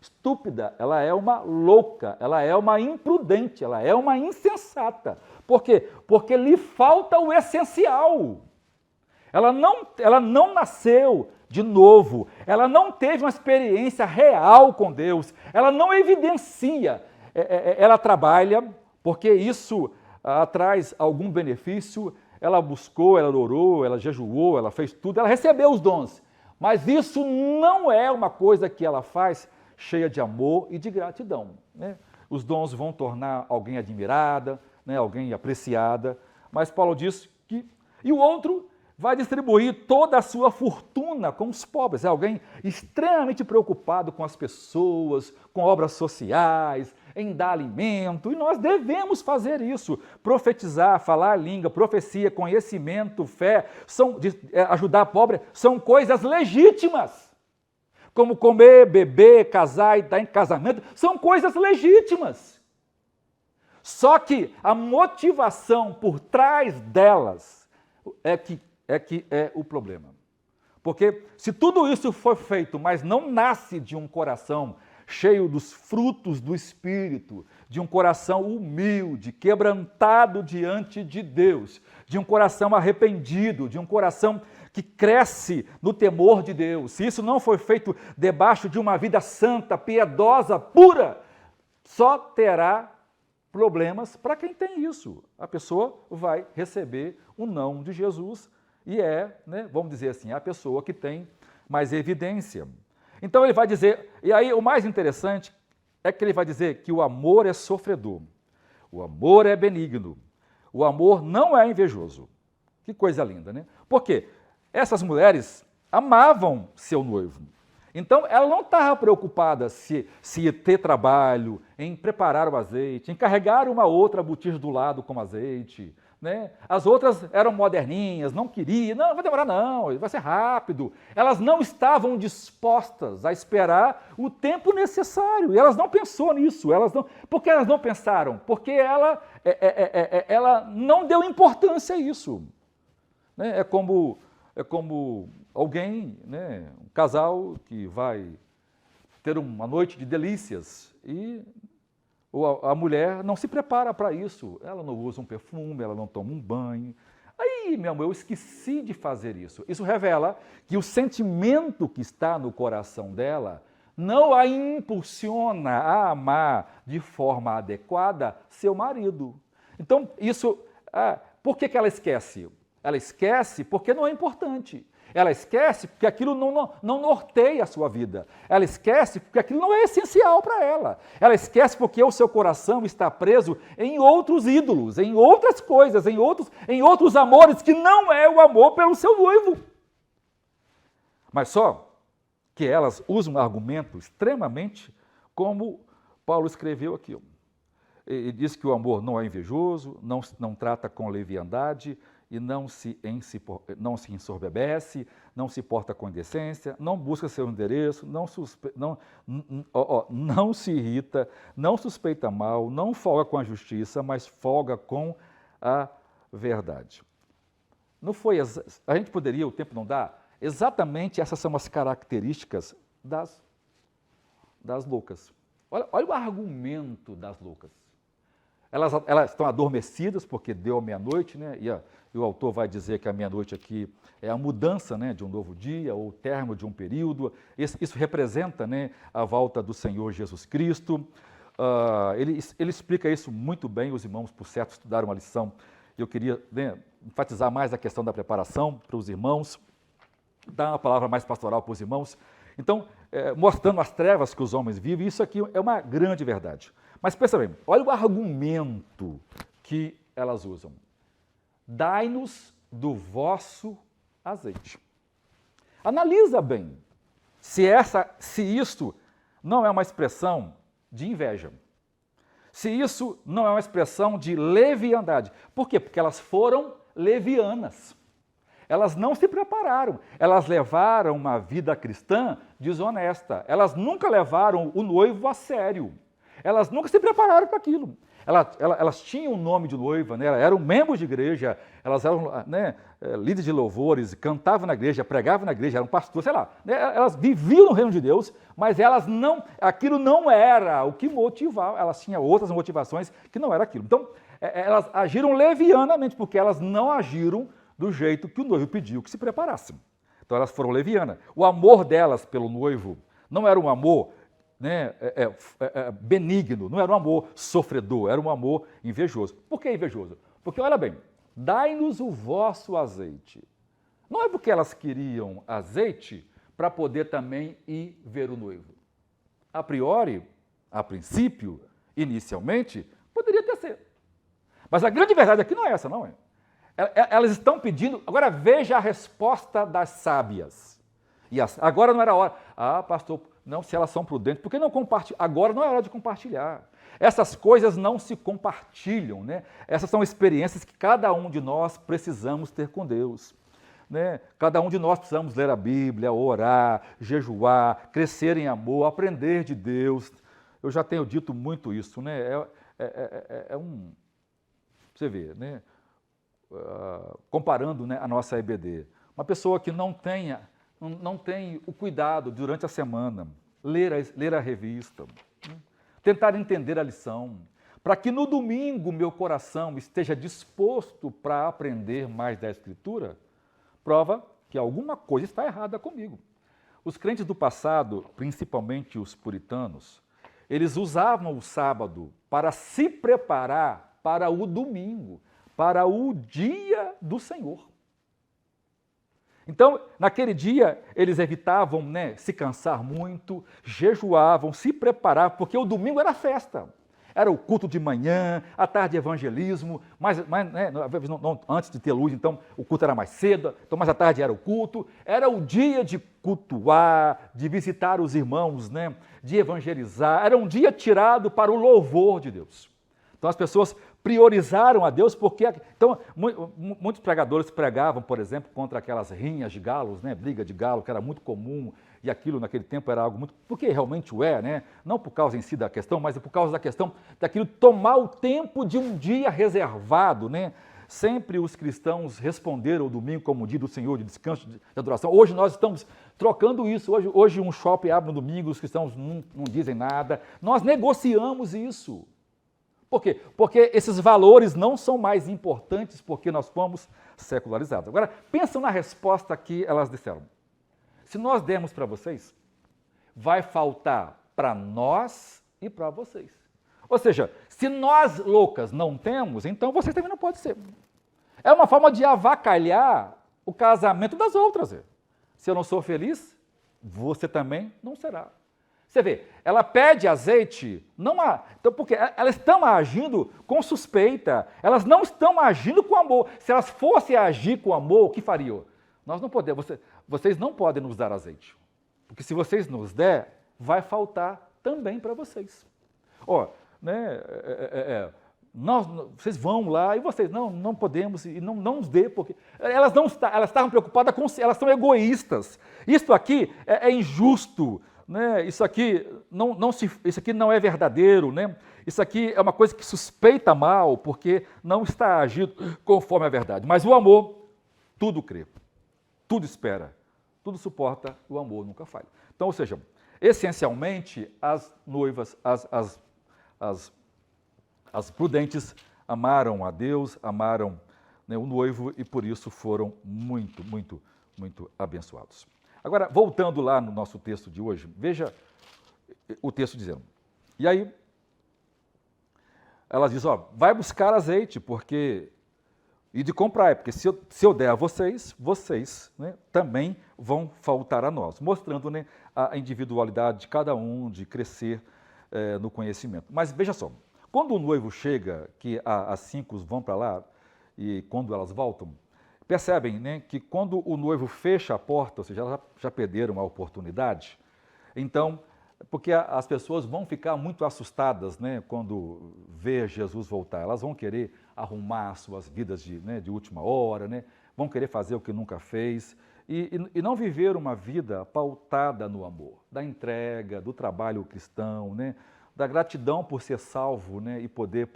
estúpida, ela é uma louca, ela é uma imprudente, ela é uma insensata. Por quê? Porque lhe falta o essencial. Ela não nasceu de novo, ela não teve uma experiência real com Deus, ela não evidencia, ela trabalha porque isso traz algum benefício, ela buscou, ela orou, ela jejuou, ela fez tudo, ela recebeu os dons, mas isso não é uma coisa que ela faz cheia de amor e de gratidão. Né? Os dons vão tornar alguém admirada, né? Alguém apreciada, mas Paulo diz que... E o outro vai distribuir toda a sua fortuna com os pobres. É alguém extremamente preocupado com as pessoas, com obras sociais, em dar alimento. E nós devemos fazer isso. Profetizar, falar a língua, profecia, conhecimento, fé, ajudar a pobre, são coisas legítimas. Como comer, beber, casar e dar em casamento, são coisas legítimas. Só que a motivação por trás delas é o problema. Porque se tudo isso for feito, mas não nasce de um coração cheio dos frutos do Espírito, de um coração humilde, quebrantado diante de Deus, de um coração arrependido, de um coração que cresce no temor de Deus, se isso não for feito debaixo de uma vida santa, piedosa, pura, só terá problemas para quem tem isso. A pessoa vai receber o não de Jesus e vamos dizer assim, a pessoa que tem mais evidência. Então ele vai dizer, e aí o mais interessante é que ele vai dizer que o amor é sofredor, o amor é benigno, o amor não é invejoso. Que coisa linda, né? Por quê? Essas mulheres amavam seu noivo. Então, ela não estava preocupada se ia ter trabalho, em preparar o azeite, em carregar uma outra botija do lado com azeite. Né? As outras eram moderninhas, não queriam, não vai demorar não, vai ser rápido. Elas não estavam dispostas a esperar o tempo necessário, e elas não pensaram nisso. Por que elas não pensaram? Porque ela não deu importância a isso. Né? É como alguém, né, um casal que vai ter uma noite de delícias e a mulher não se prepara para isso. Ela não usa um perfume, ela não toma um banho. Aí, meu amor, eu esqueci de fazer isso. Isso revela que o sentimento que está no coração dela não a impulsiona a amar de forma adequada seu marido. Então, por que ela esquece? Ela esquece porque não é importante. Ela esquece porque aquilo não norteia a sua vida. Ela esquece porque aquilo não é essencial para ela. Ela esquece porque o seu coração está preso em outros ídolos, em outras coisas, em outros amores, que não é o amor pelo seu noivo. Mas só que elas usam um argumento extremamente como Paulo escreveu aqui. Ele diz que o amor não é invejoso, não trata com leviandade, e não se ensoberbece, não se porta com indecência, não busca seu endereço, não se irrita, não suspeita mal, não folga com a justiça, mas folga com a verdade. Não foi, a gente poderia, o tempo não dá, exatamente essas são as características das loucas. Olha o argumento das loucas. Elas estão adormecidas porque deu a meia-noite, né? E o autor vai dizer que a meia-noite aqui é a mudança, né, de um novo dia, ou o término de um período. Isso representa, né, a volta do Senhor Jesus Cristo. Ele explica isso muito bem, os irmãos, por certo, estudaram uma lição. Eu queria, né, enfatizar mais a questão da preparação para os irmãos, dar uma palavra mais pastoral para os irmãos. Então, mostrando as trevas que os homens vivem, isso aqui é uma grande verdade. Mas pensa bem, olha o argumento que elas usam. Dai-nos do vosso azeite. Analisa bem se isto não é uma expressão de inveja, se isso não é uma expressão de leviandade. Por quê? Porque elas foram levianas. Elas não se prepararam, elas levaram uma vida cristã desonesta, elas nunca levaram o noivo a sério, elas nunca se prepararam para aquilo. Elas tinham o nome de noiva, né? Eram membros de igreja, elas eram, né, líderes de louvores, cantavam na igreja, pregavam na igreja, eram pastores, sei lá. Né? Elas viviam no reino de Deus, mas aquilo não era o que motivava, elas tinham outras motivações que não era aquilo. Então, elas agiram levianamente, porque elas não agiram do jeito que o noivo pediu que se preparassem. Então, elas foram levianas. O amor delas pelo noivo não era um amor, né, benigno, não era um amor sofredor, era um amor invejoso. Por que invejoso? Porque, olha bem, dai-nos o vosso azeite. Não é porque elas queriam azeite para poder também ir ver o noivo. A priori, a princípio, inicialmente, poderia ter sido. Mas a grande verdade aqui não é essa, não é? Elas estão pedindo. Agora veja a resposta das sábias. Agora não era a hora. Ah, pastor, não, se elas são prudentes, por que não compartilhar? Agora não é hora de compartilhar. Essas coisas não se compartilham, né? Essas são experiências que cada um de nós precisamos ter com Deus. Né? Cada um de nós precisamos ler a Bíblia, orar, jejuar, crescer em amor, aprender de Deus. Eu já tenho dito muito isso, né? Você vê, né? Comparando, né, a nossa EBD. Uma pessoa que não tem o cuidado durante a semana, ler a revista, né? Tentar entender a lição, para que no domingo meu coração esteja disposto para aprender mais da Escritura, prova que alguma coisa está errada comigo. Os crentes do passado, principalmente os puritanos, eles usavam o sábado para se preparar para o domingo, para o dia do Senhor. Então, naquele dia, eles evitavam, né, se cansar muito, jejuavam, se preparavam, porque o domingo era festa. Era o culto de manhã, à tarde evangelismo, né, antes de ter luz, então o culto era mais cedo, então mais à tarde era o culto. Era o dia de cultuar, de visitar os irmãos, né, de evangelizar. Era um dia tirado para o louvor de Deus. Então as pessoas priorizaram a Deus porque... Então, muitos pregadores pregavam, por exemplo, contra aquelas rinhas de galos, né? Briga de galo, que era muito comum, e aquilo naquele tempo era algo muito... Porque realmente o é, né? Não por causa em si da questão, mas por causa da questão daquilo tomar o tempo de um dia reservado, né? Sempre os cristãos responderam o domingo como o dia do Senhor, de descanso, de adoração. Hoje nós estamos trocando isso. Hoje um shopping abre no domingo, os cristãos não dizem nada. Nós negociamos isso. Por quê? Porque esses valores não são mais importantes porque nós fomos secularizados. Agora, pensam na resposta que elas disseram. Se nós dermos para vocês, vai faltar para nós e para vocês. Ou seja, se nós loucas não temos, então vocês também não podem ser. É uma forma de avacalhar o casamento das outras. Se eu não sou feliz, você também não será. Você vê, ela pede azeite, então, porque elas estão agindo com suspeita, elas não estão agindo com amor. Se elas fossem agir com amor, o que fariam? Nós não podemos, vocês não podem nos dar azeite, porque se vocês nos der, vai faltar também para vocês. Ó, né, vocês vão lá e vocês não podemos e não nos dê, porque elas estavam preocupadas com si, elas são egoístas. Isso aqui é injusto. Né? Isso aqui não é verdadeiro, né? Isso aqui é uma coisa que suspeita mal, porque não está agindo conforme a verdade. Mas o amor, tudo crê, tudo espera, tudo suporta, o amor nunca falha. Então, ou seja, essencialmente, as noivas, as prudentes amaram a Deus, amaram, né, o noivo e por isso foram muito, muito, muito abençoados. Agora, voltando lá no nosso texto de hoje, veja o texto dizendo. E aí, ela diz, ó, vai buscar azeite, e de comprar, porque se eu der a vocês, né, também vão faltar a nós. Mostrando, né, a individualidade de cada um, de crescer no conhecimento. Mas veja só, quando o noivo chega, que as 5 vão para lá, e quando elas voltam, percebem, né, que quando o noivo fecha a porta, ou seja, elas já perderam a oportunidade, então, porque as pessoas vão ficar muito assustadas, né, quando vê Jesus voltar, elas vão querer arrumar suas vidas de última hora, né, vão querer fazer o que nunca fez, e não viver uma vida pautada no amor, da entrega, do trabalho cristão, né, da gratidão por ser salvo, né, e poder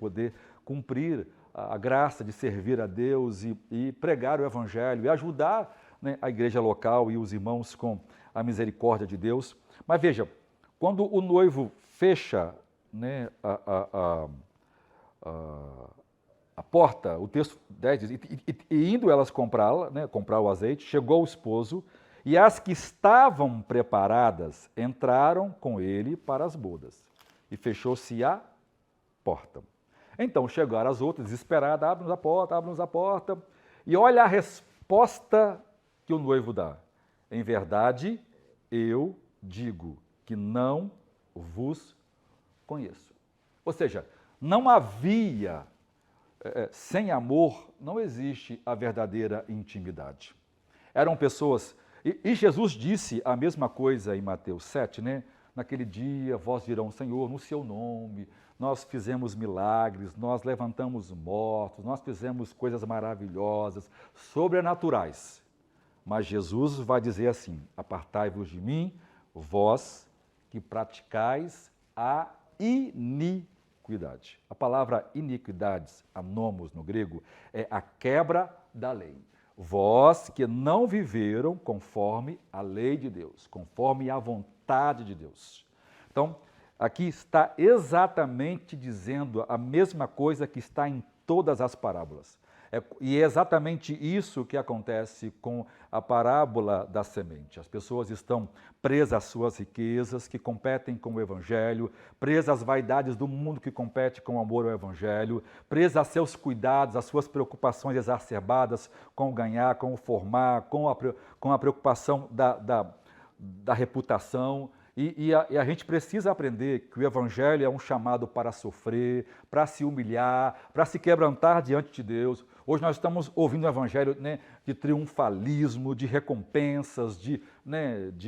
cumprir a graça de servir a Deus e pregar o Evangelho e ajudar, né, a igreja local e os irmãos com a misericórdia de Deus. Mas veja, quando o noivo fecha, né, a porta, o texto 10 diz, e indo elas comprá-la, né, comprar o azeite, chegou o esposo, e as que estavam preparadas entraram com ele para as bodas. E fechou-se a porta. Então chegaram as outras, desesperadas, abre-nos a porta, abre-nos a porta. E olha a resposta que o noivo dá. Em verdade, eu digo que não vos conheço. Ou seja, não havia, sem amor, não existe a verdadeira intimidade. Eram pessoas, e Jesus disse a mesma coisa em Mateus 7, né? Naquele dia, vós dirão, Senhor, no seu nome, nós fizemos milagres, nós levantamos mortos, nós fizemos coisas maravilhosas, sobrenaturais. Mas Jesus vai dizer assim, apartai-vos de mim, vós que praticais a iniquidade. A palavra iniquidades, anomos no grego, é a quebra da lei. Vós que não viveram conforme a lei de Deus, conforme a vontade de Deus. Então, aqui está exatamente dizendo a mesma coisa que está em todas as parábolas. E é exatamente isso que acontece com a parábola da semente. As pessoas estão presas às suas riquezas, que competem com o Evangelho, presas às vaidades do mundo que compete com o amor ao Evangelho, presas a seus cuidados, às suas preocupações exacerbadas com o ganhar, com o formar, com a preocupação da reputação. E a gente precisa aprender que o Evangelho é um chamado para sofrer, para se humilhar, para se quebrantar diante de Deus. Hoje nós estamos ouvindo o Evangelho, né, de triunfalismo, de recompensas, de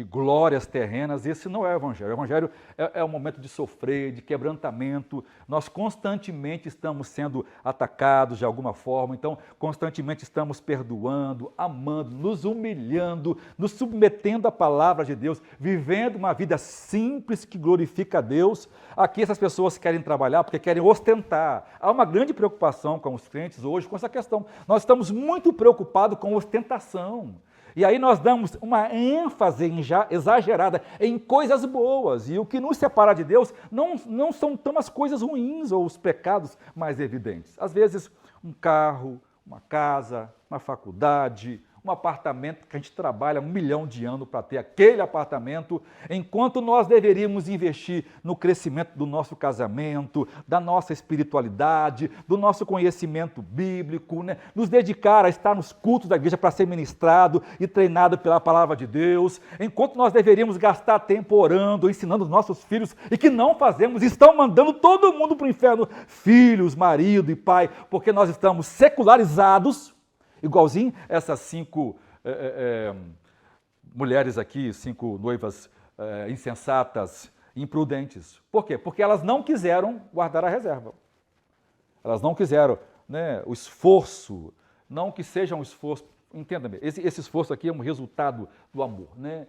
glórias terrenas. Esse não é o Evangelho. O Evangelho é um momento de sofrer, de quebrantamento. Nós constantemente estamos sendo atacados de alguma forma, então constantemente estamos perdoando, amando, nos humilhando, nos submetendo à palavra de Deus, vivendo uma vida simples que glorifica a Deus. Aqui essas pessoas querem trabalhar porque querem ostentar. Há uma grande preocupação com os crentes hoje com essa questão. Nós estamos muito preocupados com ostentação. E aí nós damos uma ênfase exagerada em coisas boas. E o que nos separa de Deus não são tão as coisas ruins ou os pecados mais evidentes. Às vezes, um carro, uma casa, uma faculdade, um apartamento que a gente trabalha 1 milhão de anos para ter aquele apartamento, enquanto nós deveríamos investir no crescimento do nosso casamento, da nossa espiritualidade, do nosso conhecimento bíblico, né? Nos dedicar a estar nos cultos da igreja para ser ministrado e treinado pela palavra de Deus, enquanto nós deveríamos gastar tempo orando, ensinando os nossos filhos, e que não fazemos, estão mandando todo mundo para o inferno, filhos, marido e pai, porque nós estamos secularizados. Igualzinho essas 5 mulheres aqui, 5 noivas insensatas, imprudentes. Por quê? Porque elas não quiseram guardar a reserva. Elas não quiseram, né, o esforço, não que seja um esforço, entenda-me, esse esforço aqui é um resultado do amor, né?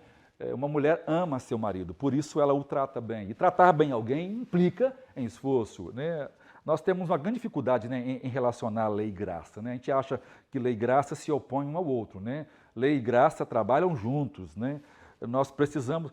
Uma mulher ama seu marido, por isso ela o trata bem. E tratar bem alguém implica em esforço, né? Nós temos uma grande dificuldade, né, em relacionar lei e graça, né? A gente acha que lei e graça se opõem um ao outro, né? Lei e graça trabalham juntos, né? Nós precisamos,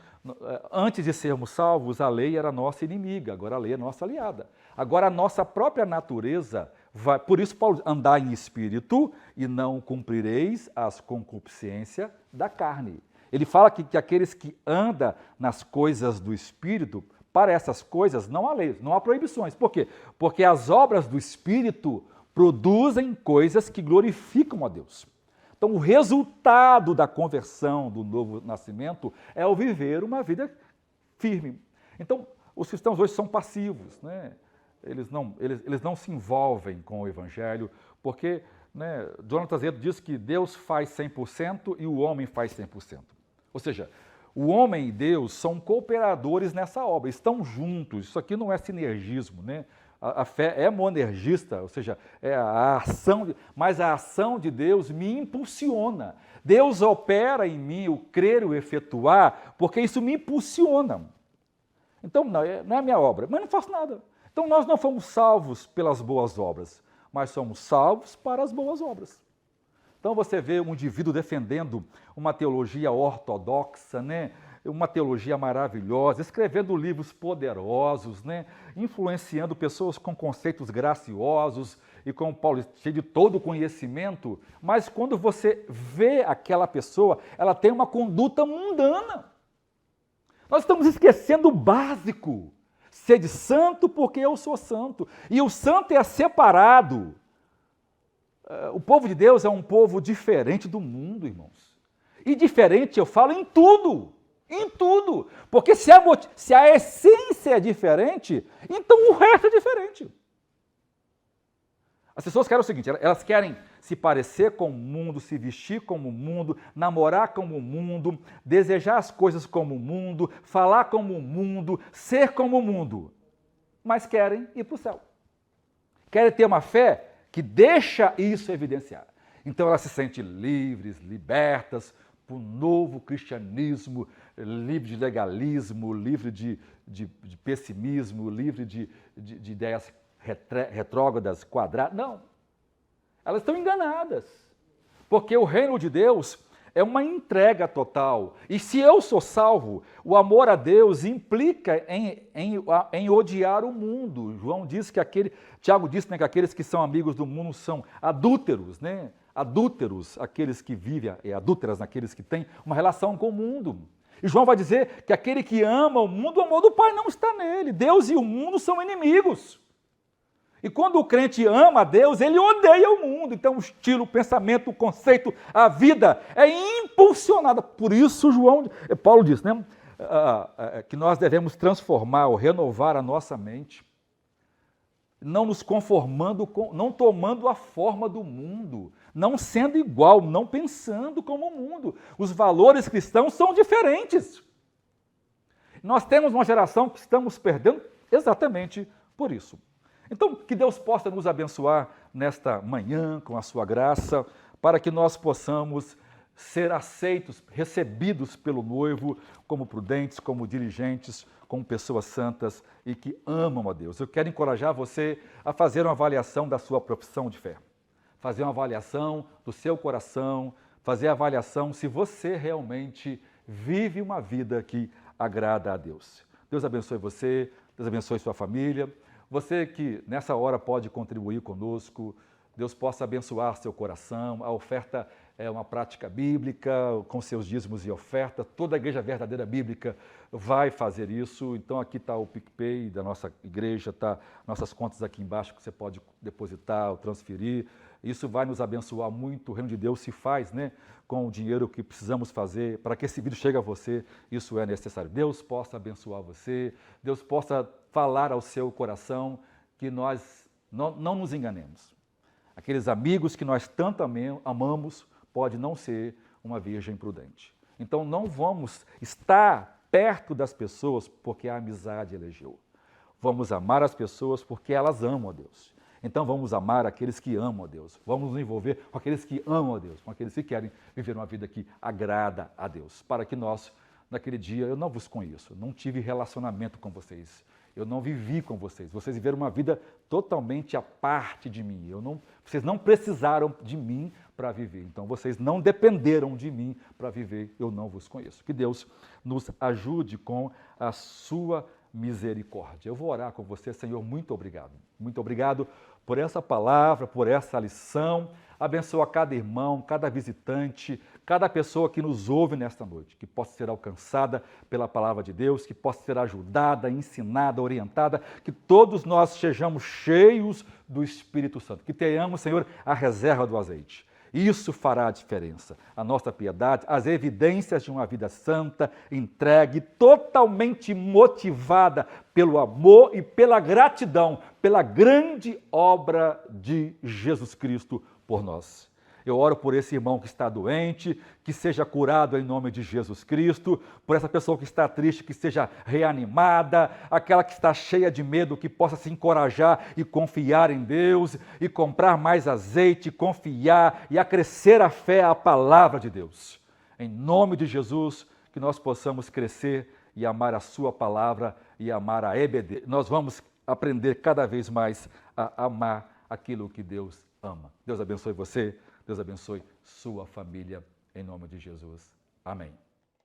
antes de sermos salvos, a lei era nossa inimiga, agora a lei é nossa aliada. Agora a nossa própria natureza vai, por isso Paulo, andar em espírito e não cumprireis as concupiscências da carne. Ele fala que aqueles que andam nas coisas do espírito, para essas coisas não há leis, não há proibições. Por quê? Porque as obras do Espírito produzem coisas que glorificam a Deus. Então, o resultado da conversão, do novo nascimento, é o viver uma vida firme. Então, os cristãos hoje são passivos, né? Eles não se envolvem com o Evangelho, porque, né, Jonathan Edwards diz que Deus faz 100% e o homem faz 100%. Ou seja, o homem e Deus são cooperadores nessa obra, estão juntos. Isso aqui não é sinergismo, né? A fé é monergista, ou seja, é a ação, mas a ação de Deus me impulsiona. Deus opera em mim o crer e o efetuar, porque isso me impulsiona. Então, não é a minha obra, mas não faço nada. Então, nós não fomos salvos pelas boas obras, mas somos salvos para as boas obras. Então, você vê um indivíduo defendendo uma teologia ortodoxa, né? Uma teologia maravilhosa, escrevendo livros poderosos, né? Influenciando pessoas com conceitos graciosos e com Paulo cheio de todo o conhecimento, mas quando você vê aquela pessoa, ela tem uma conduta mundana. Nós estamos esquecendo o básico. Sede santo porque eu sou santo. E o santo é separado. O povo de Deus é um povo diferente do mundo, irmãos. E diferente, eu falo, em tudo. Em tudo. Porque se a essência é diferente, então o resto é diferente. As pessoas querem o seguinte, elas querem se parecer com o mundo, se vestir como o mundo, namorar como o mundo, desejar as coisas como o mundo, falar como o mundo, ser como o mundo. Mas querem ir para o céu. Querem ter uma fé que deixa isso evidenciar. Então elas se sentem livres, libertas, para um novo cristianismo, livre de legalismo, livre de pessimismo, livre de ideias retrógradas, quadradas. Não. Elas estão enganadas. Porque o reino de Deus é uma entrega total. E se eu sou salvo, o amor a Deus implica em odiar o mundo. Tiago disse, né, que aqueles que são amigos do mundo são adúlteros, né? Adúlteros, aqueles que vivem, adúlteras naqueles que têm uma relação com o mundo. E João vai dizer que aquele que ama o mundo, o amor do Pai não está nele. Deus e o mundo são inimigos. E quando o crente ama a Deus, ele odeia o mundo. Então o estilo, o pensamento, o conceito, a vida é impulsionada. Por isso Paulo diz, né, que nós devemos transformar ou renovar a nossa mente, não nos conformando, não tomando a forma do mundo, não sendo igual, não pensando como o mundo. Os valores cristãos são diferentes. Nós temos uma geração que estamos perdendo exatamente por isso. Então, que Deus possa nos abençoar nesta manhã com a sua graça, para que nós possamos ser aceitos, recebidos pelo noivo como prudentes, como diligentes, como pessoas santas e que amam a Deus. Eu quero encorajar você a fazer uma avaliação da sua profissão de fé, fazer uma avaliação do seu coração, fazer a avaliação se você realmente vive uma vida que agrada a Deus. Deus abençoe você, Deus abençoe sua família. Você que nessa hora pode contribuir conosco, Deus possa abençoar seu coração. A oferta é uma prática bíblica, com seus dízimos e oferta. Toda a igreja verdadeira bíblica vai fazer isso. Então aqui está o PicPay da nossa igreja, está nossas contas aqui embaixo que você pode depositar ou transferir. Isso vai nos abençoar muito. O reino de Deus se faz, né, com o dinheiro que precisamos fazer para que esse vídeo chegue a você. Isso é necessário. Deus possa abençoar você, Deus possa falar ao seu coração que nós não nos enganemos. Aqueles amigos que nós tanto amamos pode não ser uma virgem prudente. Então não vamos estar perto das pessoas porque a amizade elegeu. Vamos amar as pessoas porque elas amam a Deus. Então vamos amar aqueles que amam a Deus. Vamos nos envolver com aqueles que amam a Deus, com aqueles que querem viver uma vida que agrada a Deus. Para que nós, naquele dia, eu não vos conheço, não tive relacionamento com vocês. Eu não vivi com vocês. Vocês viveram uma vida totalmente à parte de mim. Vocês não precisaram de mim para viver. Então, vocês não dependeram de mim para viver. Eu não vos conheço. Que Deus nos ajude com a sua misericórdia. Eu vou orar com você, Senhor. Muito obrigado. Muito obrigado por essa palavra, por essa lição. Abençoa cada irmão, cada visitante, cada pessoa que nos ouve nesta noite, que possa ser alcançada pela palavra de Deus, que possa ser ajudada, ensinada, orientada, que todos nós sejamos cheios do Espírito Santo, que tenhamos, Senhor, a reserva do azeite. Isso fará a diferença. A nossa piedade, as evidências de uma vida santa, entregue, totalmente motivada pelo amor e pela gratidão, pela grande obra de Jesus Cristo por nós. Eu oro por esse irmão que está doente, que seja curado em nome de Jesus Cristo, por essa pessoa que está triste, que seja reanimada, aquela que está cheia de medo, que possa se encorajar e confiar em Deus, e comprar mais azeite, confiar e acrescer a fé à palavra de Deus. Em nome de Jesus, que nós possamos crescer e amar a sua palavra e amar a EBD. Nós vamos aprender cada vez mais a amar aquilo que Deus ama. Deus abençoe você, Deus abençoe sua família, em nome de Jesus. Amém.